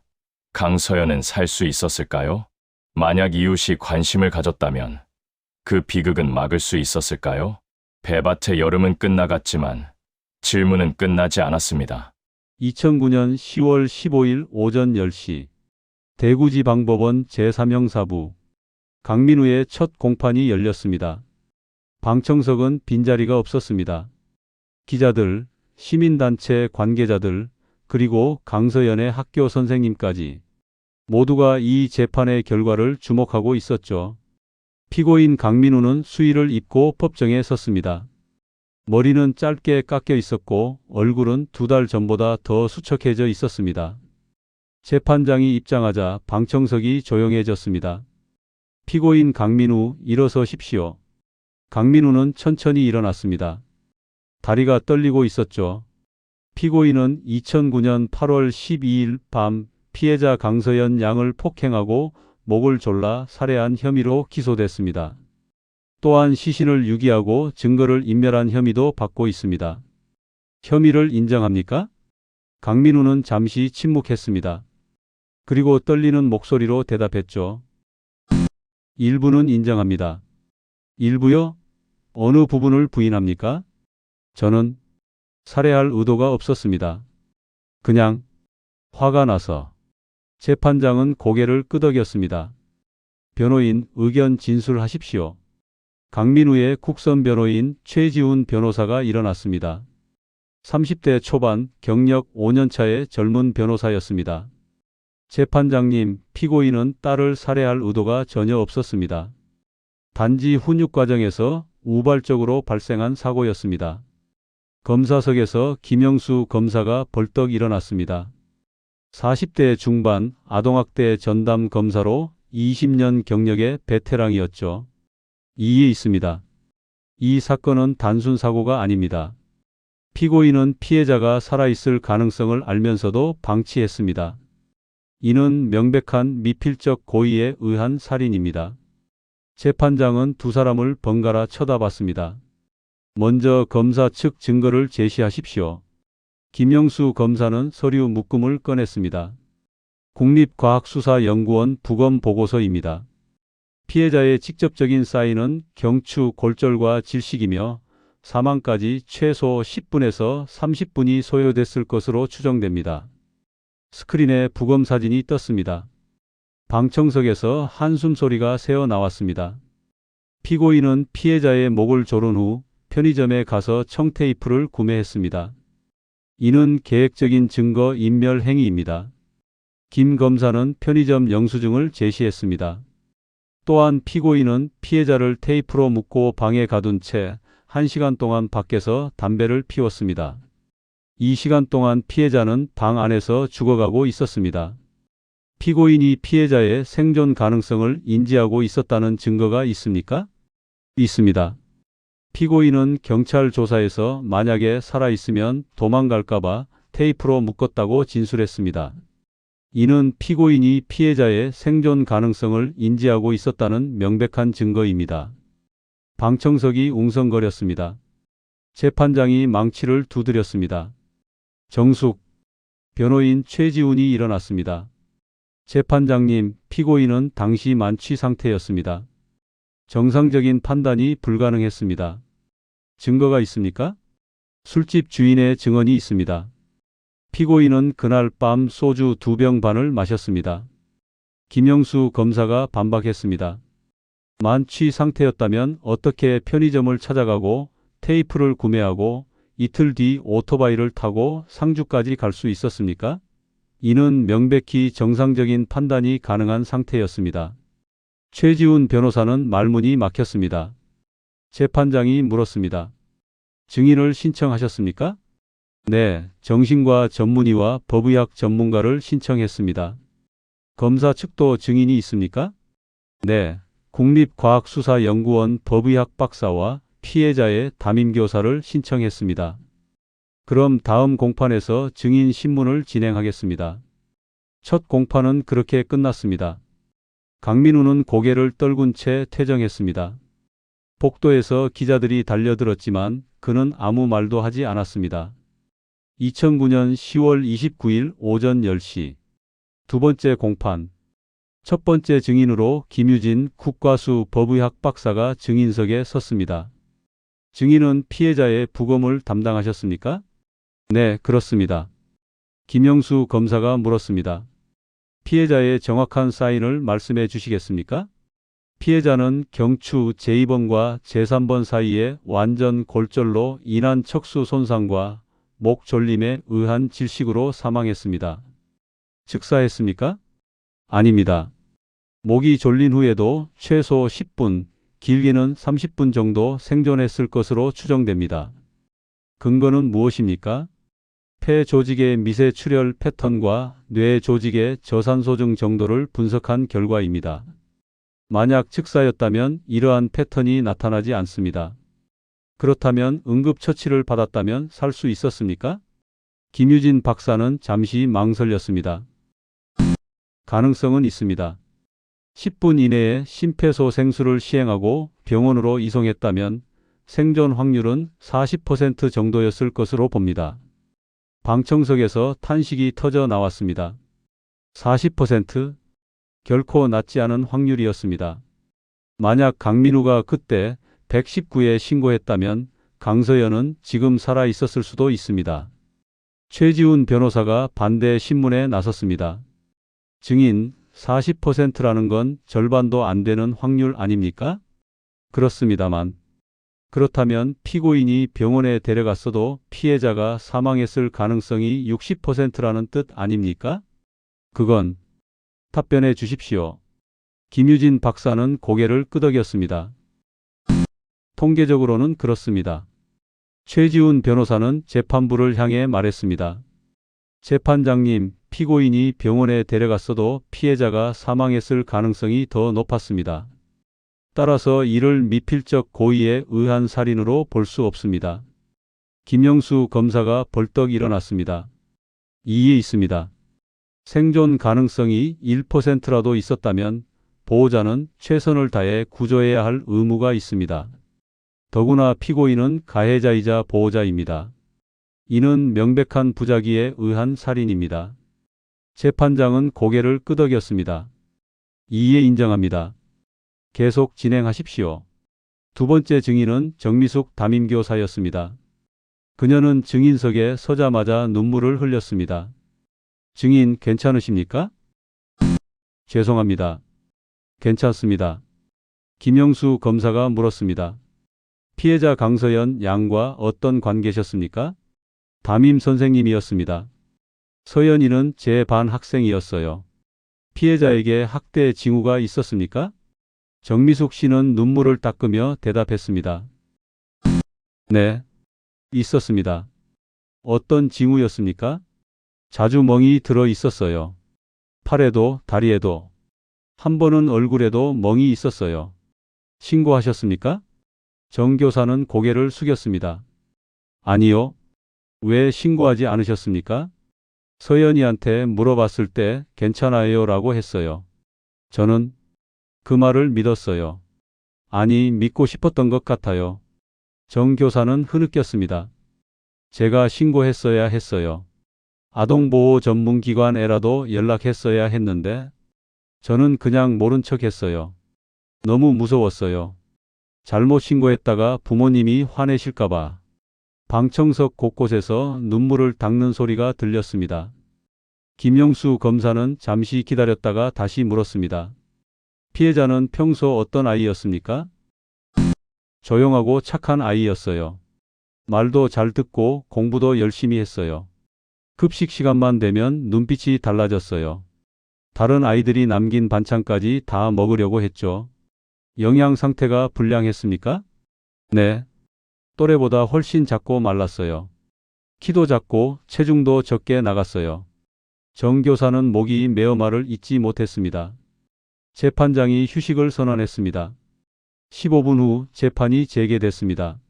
강서연은 살 수 있었을까요? 만약 이웃이 관심을 가졌다면 그 비극은 막을 수 있었을까요? 배밭의 여름은 끝나갔지만 질문은 끝나지 않았습니다. 2009년 10월 15일 오전 10시 대구지방법원 제3형사부 강민우의 첫 공판이 열렸습니다. 방청석은 빈자리가 없었습니다. 기자들, 시민단체 관계자들, 그리고 강서연의 학교 선생님까지 모두가 이 재판의 결과를 주목하고 있었죠. 피고인 강민우는 수의를 입고 법정에 섰습니다. 머리는 짧게 깎여 있었고 얼굴은 2달 전보다 더 수척해져 있었습니다. 재판장이 입장하자 방청석이 조용해졌습니다. 피고인 강민우, 일어서십시오. 강민우는 천천히 일어났습니다. 다리가 떨리고 있었죠. 피고인은 2009년 8월 12일 밤 피해자 강서연 양을 폭행하고 목을 졸라 살해한 혐의로 기소됐습니다. 또한 시신을 유기하고 증거를 인멸한 혐의도 받고 있습니다. 혐의를 인정합니까? 강민우는 잠시 침묵했습니다. 그리고 떨리는 목소리로 대답했죠. 일부는 인정합니다. 일부요? 어느 부분을 부인합니까? 저는 살해할 의도가 없었습니다. 그냥 화가 나서. 재판장은 고개를 끄덕였습니다. 변호인, 의견 진술하십시오. 강민우의 국선 변호인 최지훈 변호사가 일어났습니다. 30대 초반, 경력 5년차의 젊은 변호사였습니다. 재판장님, 피고인은 딸을 살해할 의도가 전혀 없었습니다. 단지 훈육 과정에서 우발적으로 발생한 사고였습니다. 검사석에서 김영수 검사가 벌떡 일어났습니다. 40대 중반 아동학대 전담 검사로 20년 경력의 베테랑이었죠. 이에 있습니다. 이 사건은 단순 사고가 아닙니다. 피고인은 피해자가 살아있을 가능성을 알면서도 방치했습니다. 이는 명백한 미필적 고의에 의한 살인입니다. 재판장은 두 사람을 번갈아 쳐다봤습니다. 먼저 검사 측 증거를 제시하십시오. 김영수 검사는 서류 묶음을 꺼냈습니다. 국립과학수사연구원 부검 보고서입니다. 피해자의 직접적인 사인은 경추 골절과 질식이며 사망까지 최소 10분에서 30분이 소요됐을 것으로 추정됩니다. 스크린에 부검 사진이 떴습니다. 방청석에서 한숨 소리가 새어 나왔습니다. 피고인은 피해자의 목을 조른 후 편의점에 가서 청테이프를 구매했습니다. 이는 계획적인 증거 인멸 행위입니다. 김 검사는 편의점 영수증을 제시했습니다. 또한 피고인은 피해자를 테이프로 묶고 방에 가둔 채 1시간 동안 밖에서 담배를 피웠습니다. 이 시간 동안 피해자는 방 안에서 죽어가고 있었습니다. 피고인이 피해자의 생존 가능성을 인지하고 있었다는 증거가 있습니까? 있습니다. 피고인은 경찰 조사에서 만약에 살아있으면 도망갈까봐 테이프로 묶었다고 진술했습니다. 이는 피고인이 피해자의 생존 가능성을 인지하고 있었다는 명백한 증거입니다. 방청석이 웅성거렸습니다. 재판장이 망치를 두드렸습니다. 정숙, 변호인 최지훈이 일어났습니다. 재판장님, 피고인은 당시 만취 상태였습니다. 정상적인 판단이 불가능했습니다. 증거가 있습니까? 술집 주인의 증언이 있습니다. 피고인은 그날 밤 소주 2병 반을 마셨습니다. 김영수 검사가 반박했습니다. 만취 상태였다면 어떻게 편의점을 찾아가고 테이프를 구매하고 이틀 뒤 오토바이를 타고 상주까지 갈 수 있었습니까? 이는 명백히 정상적인 판단이 가능한 상태였습니다. 최지훈 변호사는 말문이 막혔습니다. 재판장이 물었습니다. 증인을 신청하셨습니까? 네, 정신과 전문의와 법의학 전문가를 신청했습니다. 검사 측도 증인이 있습니까? 네, 국립과학수사연구원 법의학 박사와 피해자의 담임교사를 신청했습니다. 그럼 다음 공판에서 증인 신문을 진행하겠습니다. 첫 공판은 그렇게 끝났습니다. 강민우는 고개를 떨군 채 퇴정했습니다. 복도에서 기자들이 달려들었지만 그는 아무 말도 하지 않았습니다. 2009년 10월 29일 오전 10시 두 번째 공판. 첫 번째 증인으로 김유진 국과수 법의학 박사가 증인석에 섰습니다. 증인은 피해자의 부검을 담당하셨습니까? 네, 그렇습니다. 김영수 검사가 물었습니다. 피해자의 정확한 사인을 말씀해 주시겠습니까? 피해자는 경추 제2번과 제3번 사이에 완전 골절로 인한 척수 손상과 목 졸림에 의한 질식으로 사망했습니다. 즉사했습니까? 아닙니다. 목이 졸린 후에도 최소 10분, 길게는 30분 정도 생존했을 것으로 추정됩니다. 근거는 무엇입니까? 폐 조직의 미세 출혈 패턴과 뇌 조직의 저산소증 정도를 분석한 결과입니다. 만약 즉사였다면 이러한 패턴이 나타나지 않습니다. 그렇다면 응급처치를 받았다면 살 수 있었습니까? 김유진 박사는 잠시 망설였습니다. 가능성은 있습니다. 10분 이내에 심폐소생술을 시행하고 병원으로 이송했다면 생존 확률은 40% 정도였을 것으로 봅니다. 방청석에서 탄식이 터져 나왔습니다. 40%? 결코 낮지 않은 확률이었습니다. 만약 강민우가 그때 119에 신고했다면 강서연은 지금 살아 있었을 수도 있습니다. 최지훈 변호사가 반대 신문에 나섰습니다. 증인, 40%라는 건 절반도 안 되는 확률 아닙니까? 그렇습니다만. 그렇다면 피고인이 병원에 데려갔어도 피해자가 사망했을 가능성이 60%라는 뜻 아닙니까? 그건 답변해 주십시오. 김유진 박사는 고개를 끄덕였습니다. 통계적으로는 그렇습니다. 최지훈 변호사는 재판부를 향해 말했습니다. 재판장님, 피고인이 병원에 데려갔어도 피해자가 사망했을 가능성이 더 높았습니다. 따라서 이를 미필적 고의에 의한 살인으로 볼 수 없습니다. 김영수 검사가 벌떡 일어났습니다. 이에 있습니다. 생존 가능성이 1%라도 있었다면 보호자는 최선을 다해 구조해야 할 의무가 있습니다. 더구나 피고인은 가해자이자 보호자입니다. 이는 명백한 부작위에 의한 살인입니다. 재판장은 고개를 끄덕였습니다. 이에 인정합니다. 계속 진행하십시오. 두 번째 증인은 정미숙 담임교사였습니다. 그녀는 증인석에 서자마자 눈물을 흘렸습니다. 증인 괜찮으십니까? 죄송합니다. 괜찮습니다. 김영수 검사가 물었습니다. 피해자 강서연 양과 어떤 관계셨습니까? 담임 선생님이었습니다. 서연이는 제 반 학생이었어요. 피해자에게 학대 징후가 있었습니까? 정미숙 씨는 눈물을 닦으며 대답했습니다. 네, 있었습니다. 어떤 징후였습니까? 자주 멍이 들어 있었어요. 팔에도 다리에도. 한 번은 얼굴에도 멍이 있었어요. 신고하셨습니까? 정 교사는 고개를 숙였습니다. 아니요. 왜 신고하지 않으셨습니까? 서연이한테 물어봤을 때 괜찮아요 라고 했어요. 저는 그 말을 믿었어요. 아니, 믿고 싶었던 것 같아요. 정 교사는 흐느꼈습니다. 제가 신고했어야 했어요. 아동보호 전문기관에라도 연락했어야 했는데 저는 그냥 모른 척 했어요. 너무 무서웠어요. 잘못 신고했다가 부모님이 화내실까봐. 방청석 곳곳에서 눈물을 닦는 소리가 들렸습니다. 김영수 검사는 잠시 기다렸다가 다시 물었습니다. 피해자는 평소 어떤 아이였습니까? 조용하고 착한 아이였어요. 말도 잘 듣고 공부도 열심히 했어요. 급식 시간만 되면 눈빛이 달라졌어요. 다른 아이들이 남긴 반찬까지 다 먹으려고 했죠. 영양 상태가 불량했습니까? 네. 또래보다 훨씬 작고 말랐어요. 키도 작고 체중도 적게 나갔어요. 정 교사는 목이 메어 말을 잇지 못했습니다. 재판장이 휴식을 선언했습니다. 15분 후 재판이 재개됐습니다.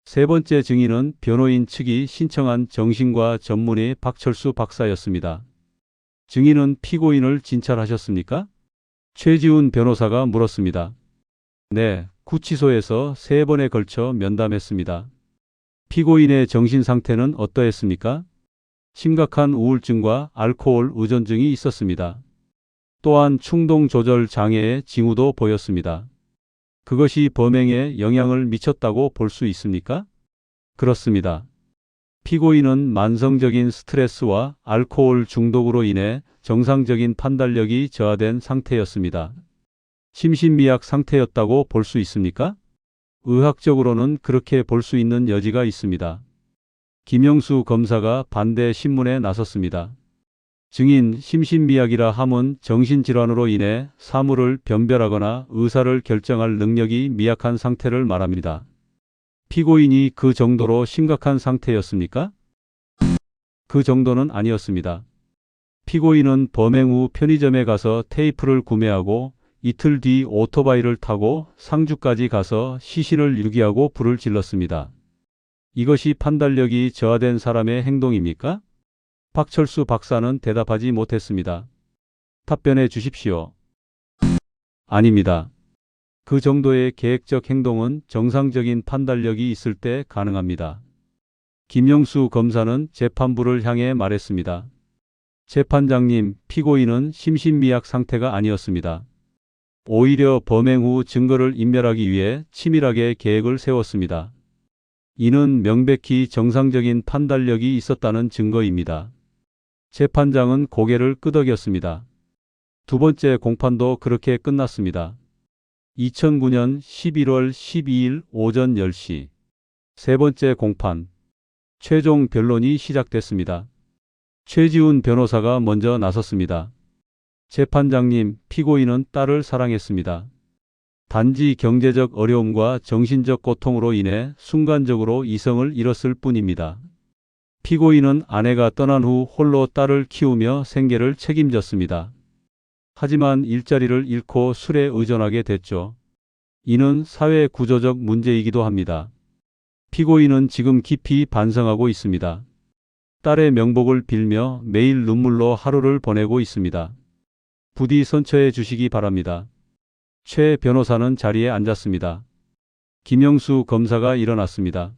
세 번째 증인은 변호인 측이 신청한 정신과 전문의 박철수 박사였습니다. 증인은 피고인을 진찰하셨습니까? 최지훈 변호사가 물었습니다. 네, 구치소에서 3번에 걸쳐 면담했습니다. 피고인의 정신 상태는 어떠했습니까? 심각한 우울증과 알코올 의존증이 있었습니다. 또한 충동 조절 장애의 징후도 보였습니다. 그것이 범행에 영향을 미쳤다고 볼 수 있습니까? 그렇습니다. 피고인은 만성적인 스트레스와 알코올 중독으로 인해 정상적인 판단력이 저하된 상태였습니다. 심신미약 상태였다고 볼 수 있습니까? 의학적으로는 그렇게 볼 수 있는 여지가 있습니다. 김영수 검사가 반대 신문에 나섰습니다. 증인 심신미약이라 함은 정신질환으로 인해 사물을 변별하거나 의사를 결정할 능력이 미약한 상태를 말합니다. 피고인이 그 정도로 심각한 상태였습니까? 그 정도는 아니었습니다. 피고인은 범행 후 편의점에 가서 테이프를 구매하고 이틀 뒤 오토바이를 타고 상주까지 가서 시신을 유기하고 불을 질렀습니다. 이것이 판단력이 저하된 사람의 행동입니까? 박철수 박사는 대답하지 못했습니다. 답변해 주십시오. 아닙니다. 그 정도의 계획적 행동은 정상적인 판단력이 있을 때 가능합니다. 김영수 검사는 재판부를 향해 말했습니다. 재판장님, 피고인은 심신미약 상태가 아니었습니다. 오히려 범행 후 증거를 인멸하기 위해 치밀하게 계획을 세웠습니다. 이는 명백히 정상적인 판단력이 있었다는 증거입니다. 재판장은 고개를 끄덕였습니다. 두 번째 공판도 그렇게 끝났습니다. 2009년 11월 12일 오전 10시. 세 번째 공판. 최종 변론이 시작됐습니다. 최지훈 변호사가 먼저 나섰습니다. 재판장님, 피고인은 딸을 사랑했습니다. 단지 경제적 어려움과 정신적 고통으로 인해 순간적으로 이성을 잃었을 뿐입니다. 피고인은 아내가 떠난 후 홀로 딸을 키우며 생계를 책임졌습니다. 하지만 일자리를 잃고 술에 의존하게 됐죠. 이는 사회 구조적 문제이기도 합니다. 피고인은 지금 깊이 반성하고 있습니다. 딸의 명복을 빌며 매일 눈물로 하루를 보내고 있습니다. 부디 선처해 주시기 바랍니다. 최 변호사는 자리에 앉았습니다. 김영수 검사가 일어났습니다.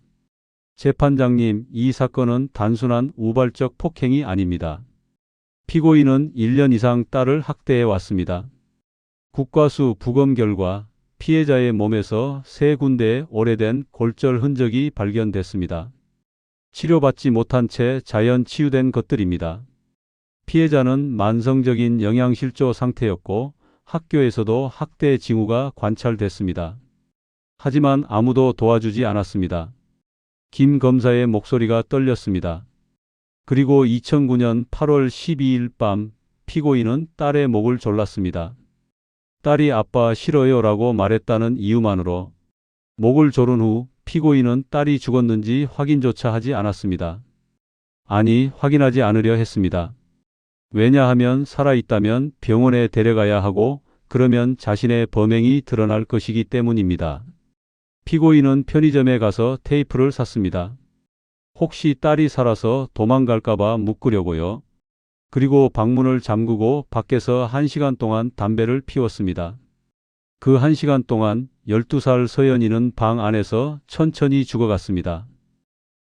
재판장님, 이 사건은 단순한 우발적 폭행이 아닙니다. 피고인은 1년 이상 딸을 학대해 왔습니다. 국과수 부검 결과 피해자의 몸에서 3군데의 오래된 골절 흔적이 발견됐습니다. 치료받지 못한 채 자연 치유된 것들입니다. 피해자는 만성적인 영양실조 상태였고 학교에서도 학대 징후가 관찰됐습니다. 하지만 아무도 도와주지 않았습니다. 김 검사의 목소리가 떨렸습니다. 그리고 2009년 8월 12일 밤 피고인은 딸의 목을 졸랐습니다. 딸이 아빠 싫어요 라고 말했다는 이유만으로 목을 조른 후 피고인은 딸이 죽었는지 확인조차 하지 않았습니다. 아니, 확인하지 않으려 했습니다. 왜냐하면 살아있다면 병원에 데려가야 하고 그러면 자신의 범행이 드러날 것이기 때문입니다. 피고인은 편의점에 가서 테이프를 샀습니다. 혹시 딸이 살아서 도망갈까봐 묶으려고요. 그리고 방문을 잠그고 밖에서 1시간 동안 담배를 피웠습니다. 그 1시간 동안 12살 서연이는 방 안에서 천천히 죽어갔습니다.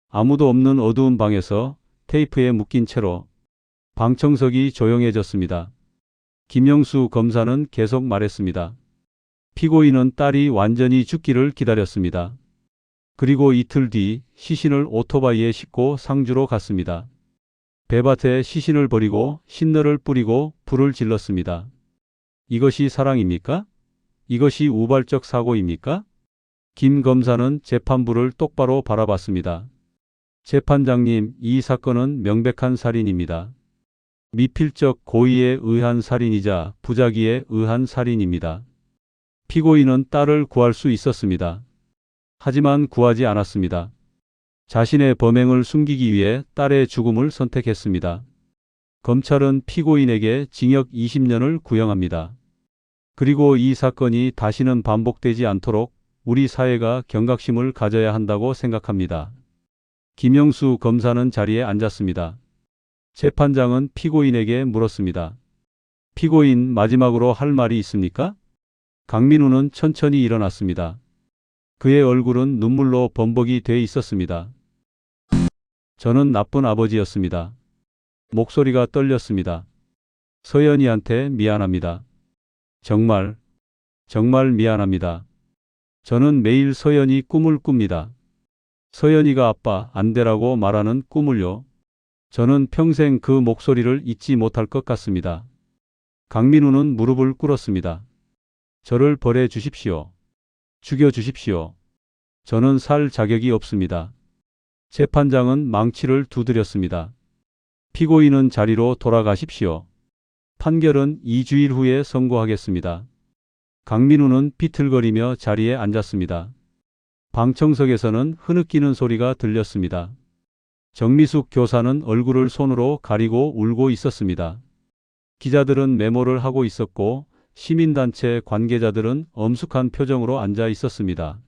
아무도 없는 어두운 방에서 테이프에 묶인 채로 방청석이 조용해졌습니다. 김영수 검사는 계속 말했습니다. 피고인은 딸이 완전히 죽기를 기다렸습니다. 그리고 이틀 뒤 시신을 오토바이에 싣고 상주로 갔습니다. 배밭에 시신을 버리고 신너를 뿌리고 불을 질렀습니다. 이것이 사랑입니까? 이것이 우발적 사고입니까? 김 검사는 재판부를 똑바로 바라봤습니다. 재판장님, 이 사건은 명백한 살인입니다. 미필적 고의에 의한 살인이자 부작위에 의한 살인입니다. 피고인은 딸을 구할 수 있었습니다. 하지만 구하지 않았습니다. 자신의 범행을 숨기기 위해 딸의 죽음을 선택했습니다. 검찰은 피고인에게 징역 20년을 구형합니다. 그리고 이 사건이 다시는 반복되지 않도록 우리 사회가 경각심을 가져야 한다고 생각합니다. 김영수 검사는 자리에 앉았습니다. 재판장은 피고인에게 물었습니다. 피고인, 마지막으로 할 말이 있습니까? 강민우는 천천히 일어났습니다. 그의 얼굴은 눈물로 범벅이 돼 있었습니다. 저는 나쁜 아버지였습니다. 목소리가 떨렸습니다. 서연이한테 미안합니다. 정말 미안합니다. 저는 매일 서연이 꿈을 꿉니다. 서연이가 아빠 안 되라고 말하는 꿈을요. 저는 평생 그 목소리를 잊지 못할 것 같습니다. 강민우는 무릎을 꿇었습니다. 저를 벌해 주십시오. 죽여 주십시오. 저는 살 자격이 없습니다. 재판장은 망치를 두드렸습니다. 피고인은 자리로 돌아가십시오. 판결은 2주일 후에 선고하겠습니다. 강민우는 비틀거리며 자리에 앉았습니다. 방청석에서는 흐느끼는 소리가 들렸습니다. 정미숙 교사는 얼굴을 손으로 가리고 울고 있었습니다. 기자들은 메모를 하고 있었고 시민단체 관계자들은 엄숙한 표정으로 앉아 있었습니다.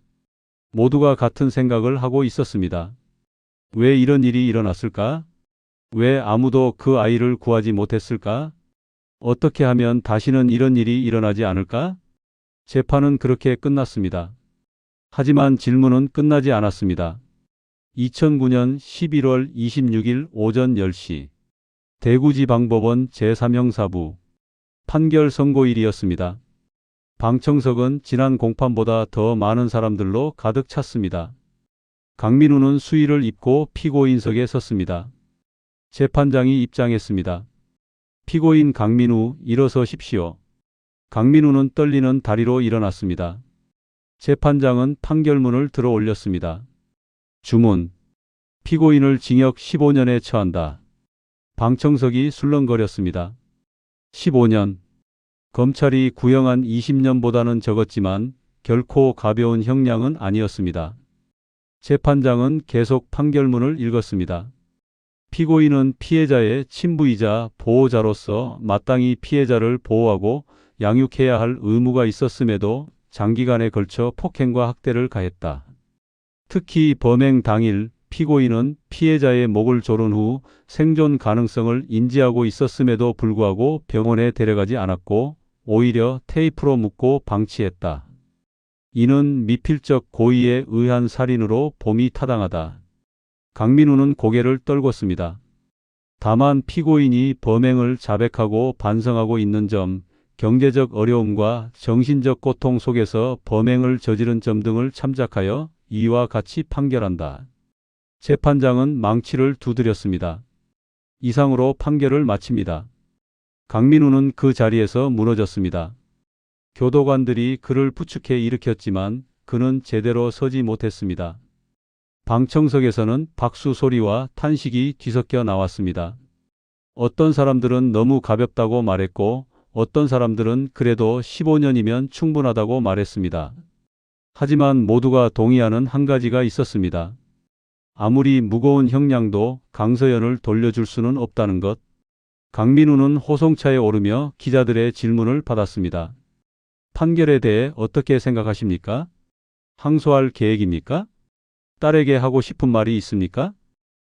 모두가 같은 생각을 하고 있었습니다. 왜 이런 일이 일어났을까? 왜 아무도 그 아이를 구하지 못했을까? 어떻게 하면 다시는 이런 일이 일어나지 않을까? 재판은 그렇게 끝났습니다. 하지만 질문은 끝나지 않았습니다. 2009년 11월 26일 오전 10시 대구지방법원 제3형사부 판결 선고일이었습니다. 방청석은 지난 공판보다 더 많은 사람들로 가득 찼습니다. 강민우는 수의를 입고 피고인석에 섰습니다. 재판장이 입장했습니다. 피고인 강민우, 일어서십시오. 강민우는 떨리는 다리로 일어났습니다. 재판장은 판결문을 들어 올렸습니다. 주문. 피고인을 징역 15년에 처한다. 방청석이 술렁거렸습니다. 15년. 검찰이 구형한 20년보다는 적었지만 결코 가벼운 형량은 아니었습니다. 재판장은 계속 판결문을 읽었습니다. 피고인은 피해자의 친부이자 보호자로서 마땅히 피해자를 보호하고 양육해야 할 의무가 있었음에도 장기간에 걸쳐 폭행과 학대를 가했다. 특히 범행 당일 피고인은 피해자의 목을 조른 후 생존 가능성을 인지하고 있었음에도 불구하고 병원에 데려가지 않았고 오히려 테이프로 묶고 방치했다. 이는 미필적 고의에 의한 살인으로 봄이 타당하다. 강민우는 고개를 떨궜습니다. 다만 피고인이 범행을 자백하고 반성하고 있는 점, 경제적 어려움과 정신적 고통 속에서 범행을 저지른 점 등을 참작하여 이와 같이 판결한다. 재판장은 망치를 두드렸습니다. 이상으로 판결을 마칩니다. 강민우는 그 자리에서 무너졌습니다. 교도관들이 그를 부축해 일으켰지만 그는 제대로 서지 못했습니다. 방청석에서는 박수 소리와 탄식이 뒤섞여 나왔습니다. 어떤 사람들은 너무 가볍다고 말했고 어떤 사람들은 그래도 15년이면 충분하다고 말했습니다. 하지만 모두가 동의하는 한 가지가 있었습니다. 아무리 무거운 형량도 강서연을 돌려줄 수는 없다는 것. 강민우는 호송차에 오르며 기자들의 질문을 받았습니다. 판결에 대해 어떻게 생각하십니까? 항소할 계획입니까? 딸에게 하고 싶은 말이 있습니까?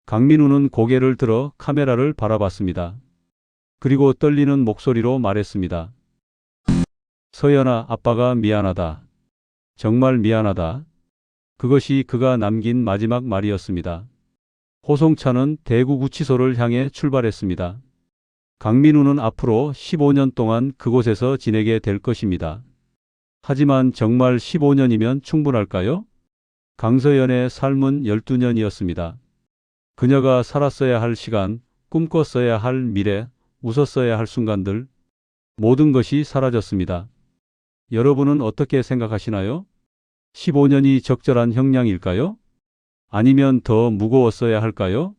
강민우는 고개를 들어 카메라를 바라봤습니다. 그리고 떨리는 목소리로 말했습니다. 서연아, 아빠가 미안하다. 정말 미안하다. 그것이 그가 남긴 마지막 말이었습니다. 호송차는 대구구치소를 향해 출발했습니다. 강민우는 앞으로 15년 동안 그곳에서 지내게 될 것입니다. 하지만 정말 15년이면 충분할까요? 강서연의 삶은 12년이었습니다. 그녀가 살았어야 할 시간, 꿈꿨어야 할 미래, 웃었어야 할 순간들, 모든 것이 사라졌습니다. 여러분은 어떻게 생각하시나요? 15년이 적절한 형량일까요? 아니면 더 무거웠어야 할까요?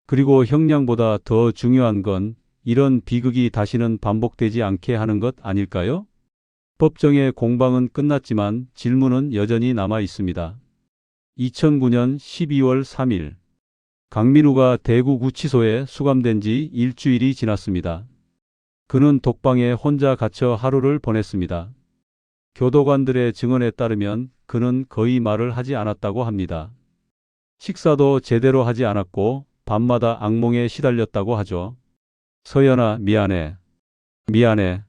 그리고 형량보다 더 중요한 건 이런 비극이 다시는 반복되지 않게 하는 것 아닐까요? 법정의 공방은 끝났지만 질문은 여전히 남아 있습니다. 2009년 12월 3일 강민우가 대구구치소에 수감된 지 일주일이 지났습니다. 그는 독방에 혼자 갇혀 하루를 보냈습니다. 교도관들의 증언에 따르면 그는 거의 말을 하지 않았다고 합니다. 식사도 제대로 하지 않았고 밤마다 악몽에 시달렸다고 하죠. 서연아, 미안해. 미안해.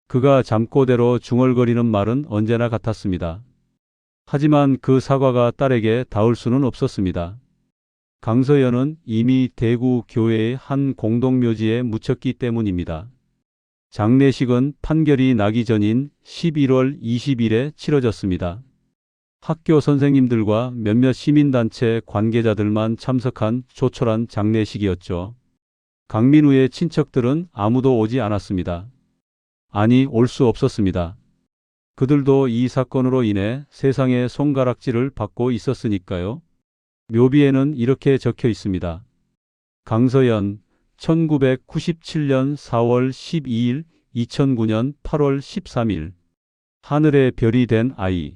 그가 잠꼬대로 중얼거리는 말은 언제나 같았습니다. 하지만 그 사과가 딸에게 닿을 수는 없었습니다. 강서연은 이미 대구 교회의 한 공동묘지에 묻혔기 때문입니다. 장례식은 판결이 나기 전인 11월 20일에 치러졌습니다. 학교 선생님들과 몇몇 시민단체 관계자들만 참석한 조촐한 장례식이었죠. 강민우의 친척들은 아무도 오지 않았습니다. 아니, 올 수 없었습니다. 그들도 이 사건으로 인해 세상의 손가락질을 받고 있었으니까요. 묘비에는 이렇게 적혀 있습니다. 강서연, 1997년 4월 12일, 2009년 8월 13일. 하늘의 별이 된 아이.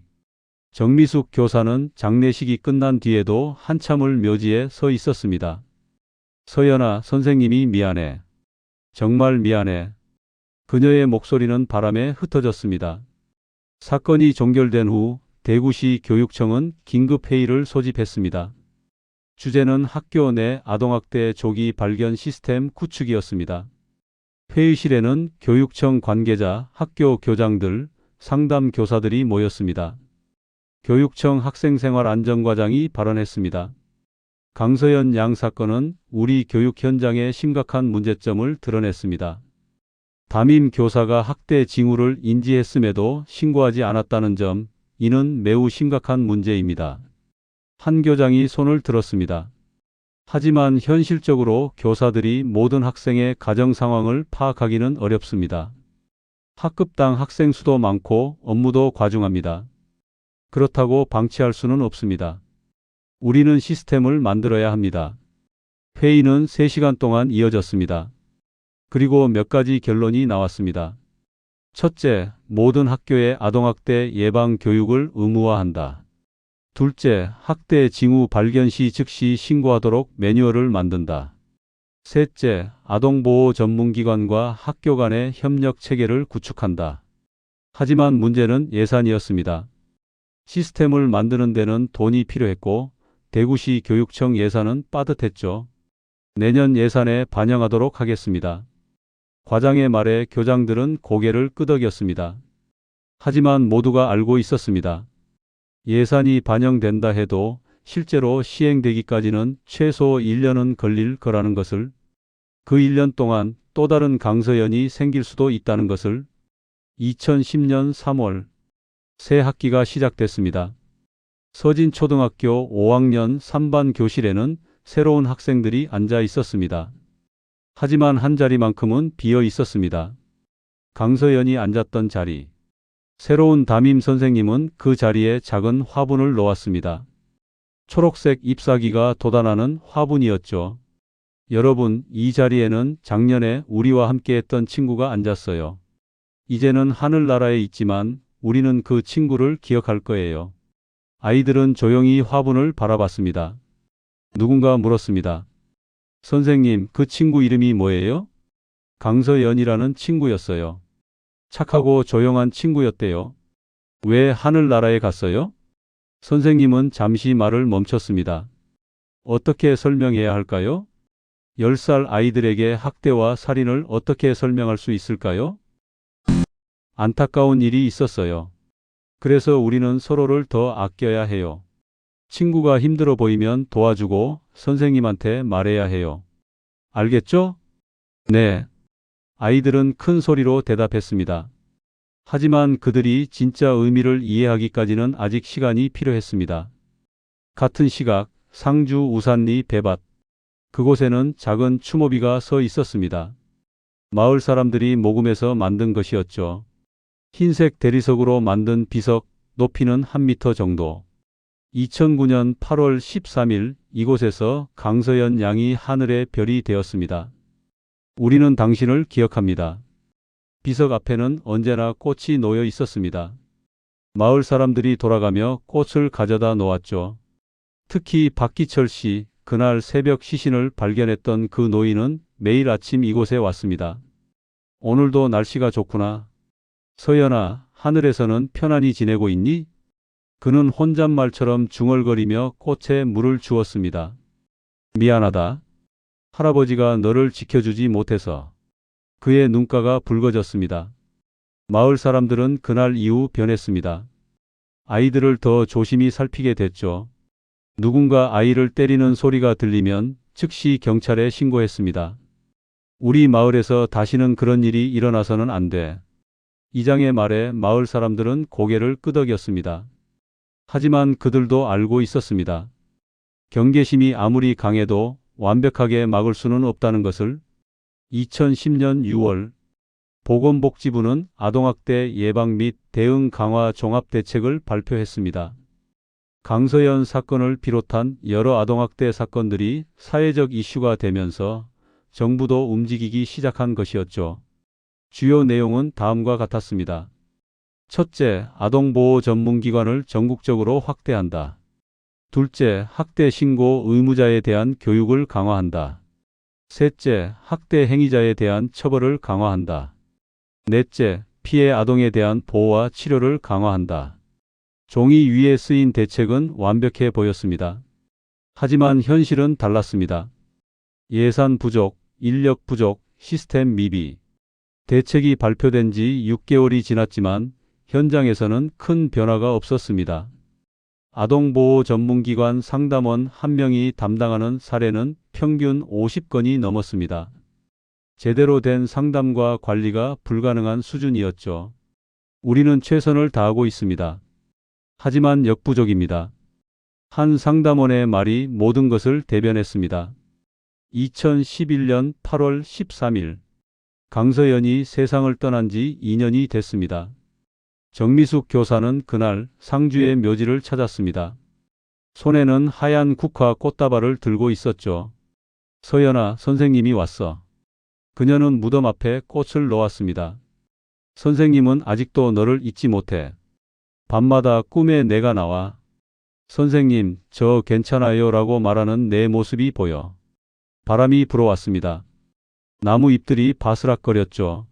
정미숙 교사는 장례식이 끝난 뒤에도 한참을 묘지에 서 있었습니다. 서연아, 선생님이 미안해. 정말 미안해. 그녀의 목소리는 바람에 흩어졌습니다. 사건이 종결된 후 대구시 교육청은 긴급회의를 소집했습니다. 주제는 학교 내 아동학대 조기 발견 시스템 구축이었습니다. 회의실에는 교육청 관계자, 학교 교장들, 상담 교사들이 모였습니다. 교육청 학생생활안전과장이 발언했습니다. 강서연 양 사건은 우리 교육 현장의 심각한 문제점을 드러냈습니다. 담임 교사가 학대 징후를 인지했음에도 신고하지 않았다는 점, 이는 매우 심각한 문제입니다. 한 교장이 손을 들었습니다. 하지만 현실적으로 교사들이 모든 학생의 가정 상황을 파악하기는 어렵습니다. 학급당 학생 수도 많고 업무도 과중합니다. 그렇다고 방치할 수는 없습니다. 우리는 시스템을 만들어야 합니다. 회의는 3시간 동안 이어졌습니다. 그리고 몇 가지 결론이 나왔습니다. 첫째, 모든 학교에 아동학대 예방 교육을 의무화한다. 둘째, 학대 징후 발견 시 즉시 신고하도록 매뉴얼을 만든다. 셋째, 아동보호 전문기관과 학교 간의 협력 체계를 구축한다. 하지만 문제는 예산이었습니다. 시스템을 만드는 데는 돈이 필요했고 대구시 교육청 예산은 빠듯했죠. 내년 예산에 반영하도록 하겠습니다. 과장의 말에 교장들은 고개를 끄덕였습니다. 하지만 모두가 알고 있었습니다. 예산이 반영된다 해도 실제로 시행되기까지는 최소 1년은 걸릴 거라는 것을, 그 1년 동안 또 다른 강서연이 생길 수도 있다는 것을. 2010년 3월 새 학기가 시작됐습니다. 서진초등학교 5학년 3반 교실에는 새로운 학생들이 앉아 있었습니다. 하지만 한 자리만큼은 비어 있었습니다. 강서연이 앉았던 자리. 새로운 담임 선생님은 그 자리에 작은 화분을 놓았습니다. 초록색 잎사귀가 돋아나는 화분이었죠. 여러분, 이 자리에는 작년에 우리와 함께했던 친구가 앉았어요. 이제는 하늘나라에 있지만 우리는 그 친구를 기억할 거예요. 아이들은 조용히 화분을 바라봤습니다. 누군가 물었습니다. 선생님, 그 친구 이름이 뭐예요? 강서연이라는 친구였어요. 착하고 조용한 친구였대요. 왜 하늘나라에 갔어요? 선생님은 잠시 말을 멈췄습니다. 어떻게 설명해야 할까요? 10살 아이들에게 학대와 살인을 어떻게 설명할 수 있을까요? 안타까운 일이 있었어요. 그래서 우리는 서로를 더 아껴야 해요. 친구가 힘들어 보이면 도와주고 선생님한테 말해야 해요. 알겠죠? 네. 아이들은 큰 소리로 대답했습니다. 하지만 그들이 진짜 의미를 이해하기까지는 아직 시간이 필요했습니다. 같은 시각, 상주 우산리 배밭. 그곳에는 작은 추모비가 서 있었습니다. 마을 사람들이 모금해서 만든 것이었죠. 흰색 대리석으로 만든 비석, 높이는 1m 정도. 2009년 8월 13일 이곳에서 강서연 양이 하늘의 별이 되었습니다. 우리는 당신을 기억합니다. 비석 앞에는 언제나 꽃이 놓여 있었습니다. 마을 사람들이 돌아가며 꽃을 가져다 놓았죠. 특히 박기철 씨, 그날 새벽 시신을 발견했던 그 노인은 매일 아침 이곳에 왔습니다. 오늘도 날씨가 좋구나. 서연아, 하늘에서는 편안히 지내고 있니? 그는 혼잣말처럼 중얼거리며 꽃에 물을 주었습니다. 미안하다. 할아버지가 너를 지켜주지 못해서. 그의 눈가가 붉어졌습니다. 마을 사람들은 그날 이후 변했습니다. 아이들을 더 조심히 살피게 됐죠. 누군가 아이를 때리는 소리가 들리면 즉시 경찰에 신고했습니다. 우리 마을에서 다시는 그런 일이 일어나서는 안 돼. 이장의 말에 마을 사람들은 고개를 끄덕였습니다. 하지만 그들도 알고 있었습니다. 경계심이 아무리 강해도 완벽하게 막을 수는 없다는 것을. 2010년 6월 보건복지부는 아동학대 예방 및 대응 강화 종합대책을 발표했습니다. 강서연 사건을 비롯한 여러 아동학대 사건들이 사회적 이슈가 되면서 정부도 움직이기 시작한 것이었죠. 주요 내용은 다음과 같았습니다. 첫째, 아동보호 전문기관을 전국적으로 확대한다. 둘째, 학대 신고 의무자에 대한 교육을 강화한다. 셋째, 학대 행위자에 대한 처벌을 강화한다. 넷째, 피해 아동에 대한 보호와 치료를 강화한다. 종이 위에 쓰인 대책은 완벽해 보였습니다. 하지만 현실은 달랐습니다. 예산 부족, 인력 부족, 시스템 미비. 대책이 발표된 지 6개월이 지났지만 현장에서는 큰 변화가 없었습니다. 아동보호 전문기관 상담원 1명이 담당하는 사례는 평균 50건이 넘었습니다. 제대로 된 상담과 관리가 불가능한 수준이었죠. 우리는 최선을 다하고 있습니다. 하지만 역부족입니다. 한 상담원의 말이 모든 것을 대변했습니다. 2011년 8월 13일 강서연이 세상을 떠난 지 2년이 됐습니다. 정미숙 교사는 그날 상주의 묘지를 찾았습니다. 손에는 하얀 국화 꽃다발을 들고 있었죠. 서연아, 선생님이 왔어. 그녀는 무덤 앞에 꽃을 놓았습니다. 선생님은 아직도 너를 잊지 못해. 밤마다 꿈에 내가 나와. 선생님, 저 괜찮아요 라고 말하는 내 모습이 보여. 바람이 불어왔습니다. 나무 잎들이 바스락거렸죠.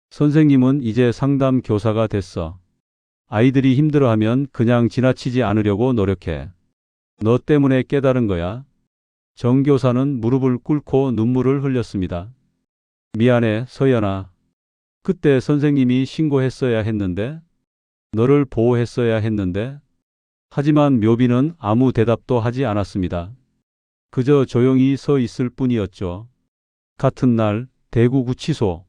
선생님은 이제 상담 교사가 됐어. 아이들이 힘들어하면 그냥 지나치지 않으려고 노력해. 너 때문에 깨달은 거야. 정 교사는 무릎을 꿇고 눈물을 흘렸습니다. 미안해, 서연아. 그때 선생님이 신고했어야 했는데, 너를 보호했어야 했는데. 하지만 묘비는 아무 대답도 하지 않았습니다. 그저 조용히 서 있을 뿐이었죠. 같은 날 대구구치소.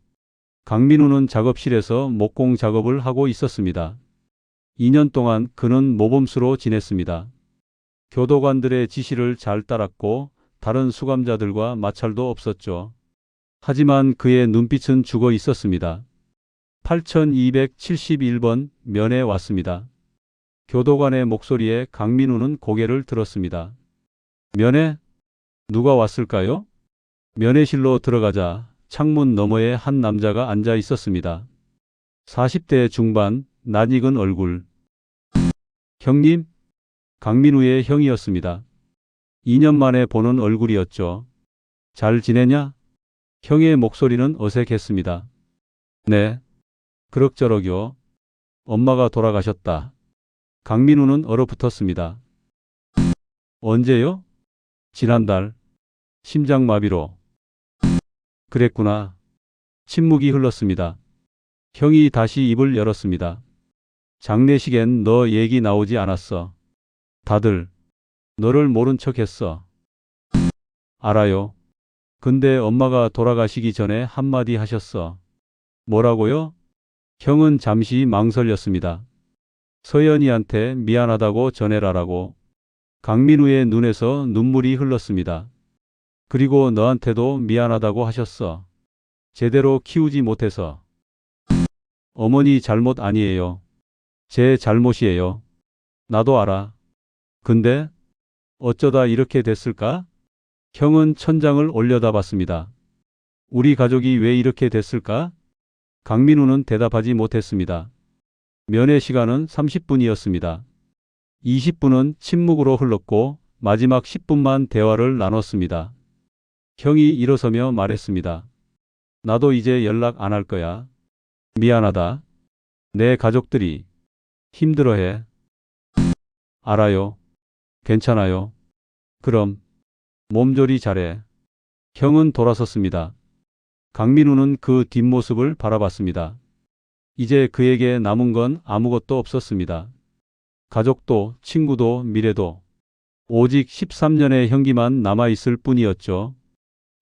강민우는 작업실에서 목공 작업을 하고 있었습니다. 2년 동안 그는 모범수로 지냈습니다. 교도관들의 지시를 잘 따랐고 다른 수감자들과 마찰도 없었죠. 하지만 그의 눈빛은 죽어 있었습니다. 8271번 면회 왔습니다. 교도관의 목소리에 강민우는 고개를 들었습니다. 면회? 누가 왔을까요? 면회실로 들어가자 창문 너머에 한 남자가 앉아 있었습니다. 40대 중반, 낯익은 얼굴. 형님? 강민우의 형이었습니다. 2년 만에 보는 얼굴이었죠. 잘 지내냐? 형의 목소리는 어색했습니다. 네. 그럭저럭요. 엄마가 돌아가셨다. 강민우는 얼어붙었습니다. 언제요? 지난달. 심장마비로. 그랬구나. 침묵이 흘렀습니다. 형이 다시 입을 열었습니다. 장례식엔 너 얘기 나오지 않았어. 다들 너를 모른 척 했어. 알아요. 근데 엄마가 돌아가시기 전에 한마디 하셨어. 뭐라고요? 형은 잠시 망설였습니다. 서연이한테 미안하다고 전해라라고. 강민우의 눈에서 눈물이 흘렀습니다. 그리고 너한테도 미안하다고 하셨어. 제대로 키우지 못해서. 어머니 잘못 아니에요. 제 잘못이에요. 나도 알아. 근데 어쩌다 이렇게 됐을까? 형은 천장을 올려다봤습니다. 우리 가족이 왜 이렇게 됐을까? 강민우는 대답하지 못했습니다. 면회 시간은 30분이었습니다. 20분은 침묵으로 흘렀고 마지막 10분만 대화를 나눴습니다. 형이 일어서며 말했습니다. 나도 이제 연락 안 할 거야. 미안하다. 내 가족들이 힘들어해. 알아요. 괜찮아요. 그럼 몸조리 잘해. 형은 돌아섰습니다. 강민우는 그 뒷모습을 바라봤습니다. 이제 그에게 남은 건 아무것도 없었습니다. 가족도 친구도 미래도 오직 13년의 형기만 남아있을 뿐이었죠.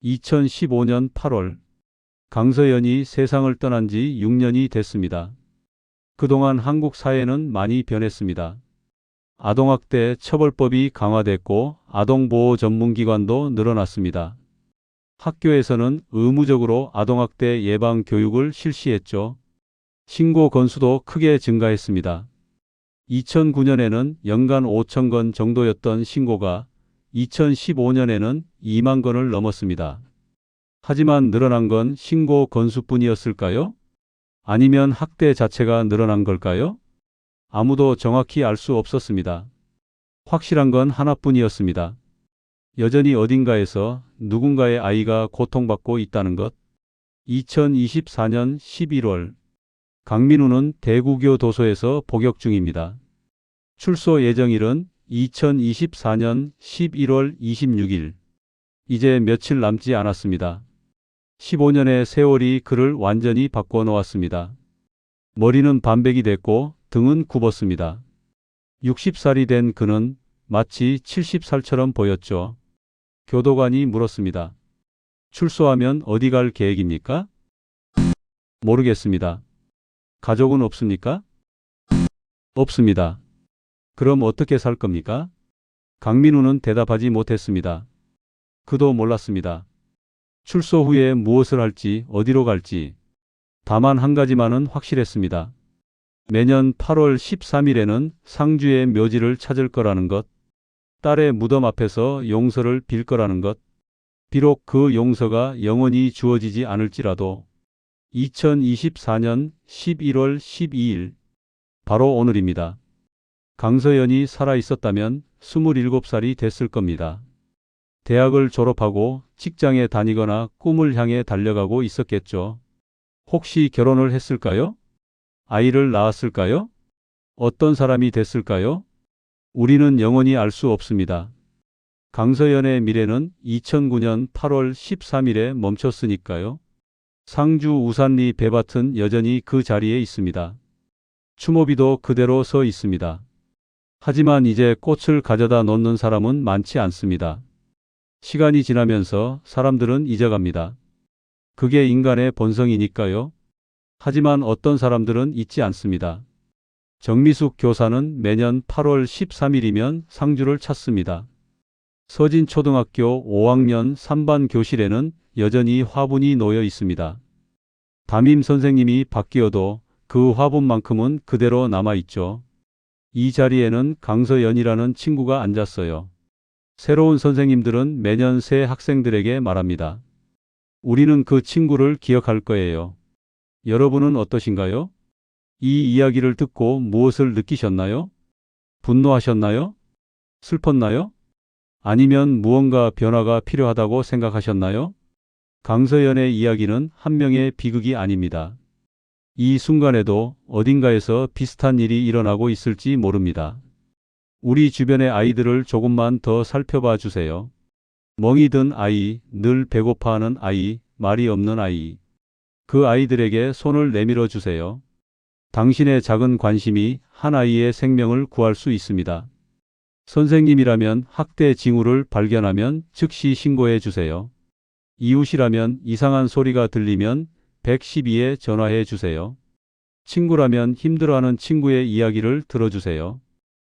2015년 8월 강서연이 세상을 떠난 지 6년이 됐습니다. 그동안 한국 사회는 많이 변했습니다. 아동학대 처벌법이 강화됐고 아동보호 전문기관도 늘어났습니다. 학교에서는 의무적으로 아동학대 예방 교육을 실시했죠. 신고 건수도 크게 증가했습니다. 2009년에는 연간 5천 건 정도였던 신고가 2015년에는 2만 건을 넘었습니다. 하지만 늘어난 건 신고 건수뿐이었을까요? 아니면 학대 자체가 늘어난 걸까요? 아무도 정확히 알 수 없었습니다. 확실한 건 하나뿐이었습니다. 여전히 어딘가에서 누군가의 아이가 고통받고 있다는 것. 2024년 11월 강민우는 대구교도소에서 복역 중입니다. 출소 예정일은 2024년 11월 26일. 이제 며칠 남지 않았습니다. 15년의 세월이 그를 완전히 바꿔놓았습니다. 머리는 반백이 됐고 등은 굽었습니다. 60살이 된 그는 마치 70살처럼 보였죠. 교도관이 물었습니다. 출소하면 어디 갈 계획입니까? 모르겠습니다. 가족은 없습니까? 없습니다. 그럼 어떻게 살 겁니까? 강민우는 대답하지 못했습니다. 그도 몰랐습니다. 출소 후에 무엇을 할지 어디로 갈지. 다만 한 가지만은 확실했습니다. 매년 8월 13일에는 상주의 묘지를 찾을 거라는 것. 딸의 무덤 앞에서 용서를 빌 거라는 것. 비록 그 용서가 영원히 주어지지 않을지라도 2024년 11월 12일 바로 오늘입니다. 강서연이 살아 있었다면 27살이 됐을 겁니다. 대학을 졸업하고 직장에 다니거나 꿈을 향해 달려가고 있었겠죠. 혹시 결혼을 했을까요? 아이를 낳았을까요? 어떤 사람이 됐을까요? 우리는 영원히 알 수 없습니다. 강서연의 미래는 2009년 8월 13일에 멈췄으니까요. 상주 우산리 배밭은 여전히 그 자리에 있습니다. 추모비도 그대로 서 있습니다. 하지만 이제 꽃을 가져다 놓는 사람은 많지 않습니다. 시간이 지나면서 사람들은 잊어갑니다. 그게 인간의 본성이니까요. 하지만 어떤 사람들은 잊지 않습니다. 정미숙 교사는 매년 8월 13일이면 상주를 찾습니다. 서진초등학교 5학년 3반 교실에는 여전히 화분이 놓여 있습니다. 담임 선생님이 바뀌어도 그 화분만큼은 그대로 남아 있죠. 이 자리에는 강서연이라는 친구가 앉았어요. 새로운 선생님들은 매년 새 학생들에게 말합니다. 우리는 그 친구를 기억할 거예요. 여러분은 어떠신가요? 이 이야기를 듣고 무엇을 느끼셨나요? 분노하셨나요? 슬펐나요? 아니면 무언가 변화가 필요하다고 생각하셨나요? 강서연의 이야기는 한 명의 비극이 아닙니다. 이 순간에도 어딘가에서 비슷한 일이 일어나고 있을지 모릅니다. 우리 주변의 아이들을 조금만 더 살펴봐 주세요. 멍이 든 아이, 늘 배고파하는 아이, 말이 없는 아이. 그 아이들에게 손을 내밀어 주세요. 당신의 작은 관심이 한 아이의 생명을 구할 수 있습니다. 선생님이라면 학대 징후를 발견하면 즉시 신고해 주세요. 이웃이라면 이상한 소리가 들리면 112에 전화해 주세요. 친구라면 힘들어하는 친구의 이야기를 들어주세요.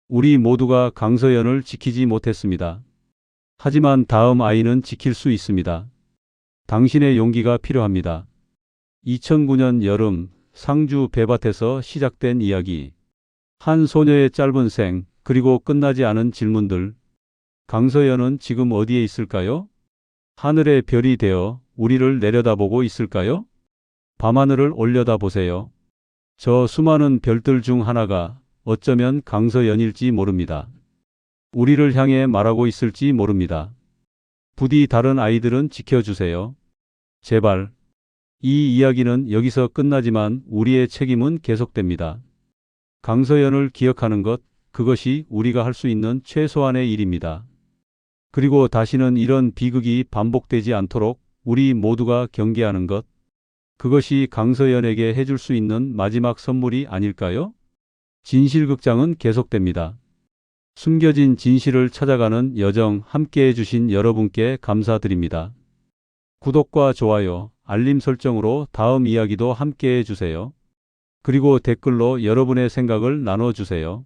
우리 모두가 강서연을 지키지 못했습니다. 하지만 다음 아이는 지킬 수 있습니다. 당신의 용기가 필요합니다. 2009년 여름 상주 배밭에서 시작된 이야기. 한 소녀의 짧은 생, 그리고 끝나지 않은 질문들. 강서연은 지금 어디에 있을까요? 하늘의 별이 되어 우리를 내려다보고 있을까요? 밤하늘을 올려다보세요. 저 수많은 별들 중 하나가 어쩌면 강서연일지 모릅니다. 우리를 향해 말하고 있을지 모릅니다. 부디 다른 아이들은 지켜주세요. 제발. 이 이야기는 여기서 끝나지만 우리의 책임은 계속됩니다. 강서연을 기억하는 것, 그것이 우리가 할 수 있는 최소한의 일입니다. 그리고 다시는 이런 비극이 반복되지 않도록 우리 모두가 경계하는 것, 그것이 강서연에게 해줄 수 있는 마지막 선물이 아닐까요? 진실극장은 계속됩니다. 숨겨진 진실을 찾아가는 여정 함께해 주신 여러분께 감사드립니다. 구독과 좋아요, 알림 설정으로 다음 이야기도 함께해 주세요. 그리고 댓글로 여러분의 생각을 나눠주세요.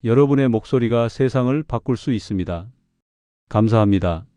여러분의 목소리가 세상을 바꿀 수 있습니다. 감사합니다.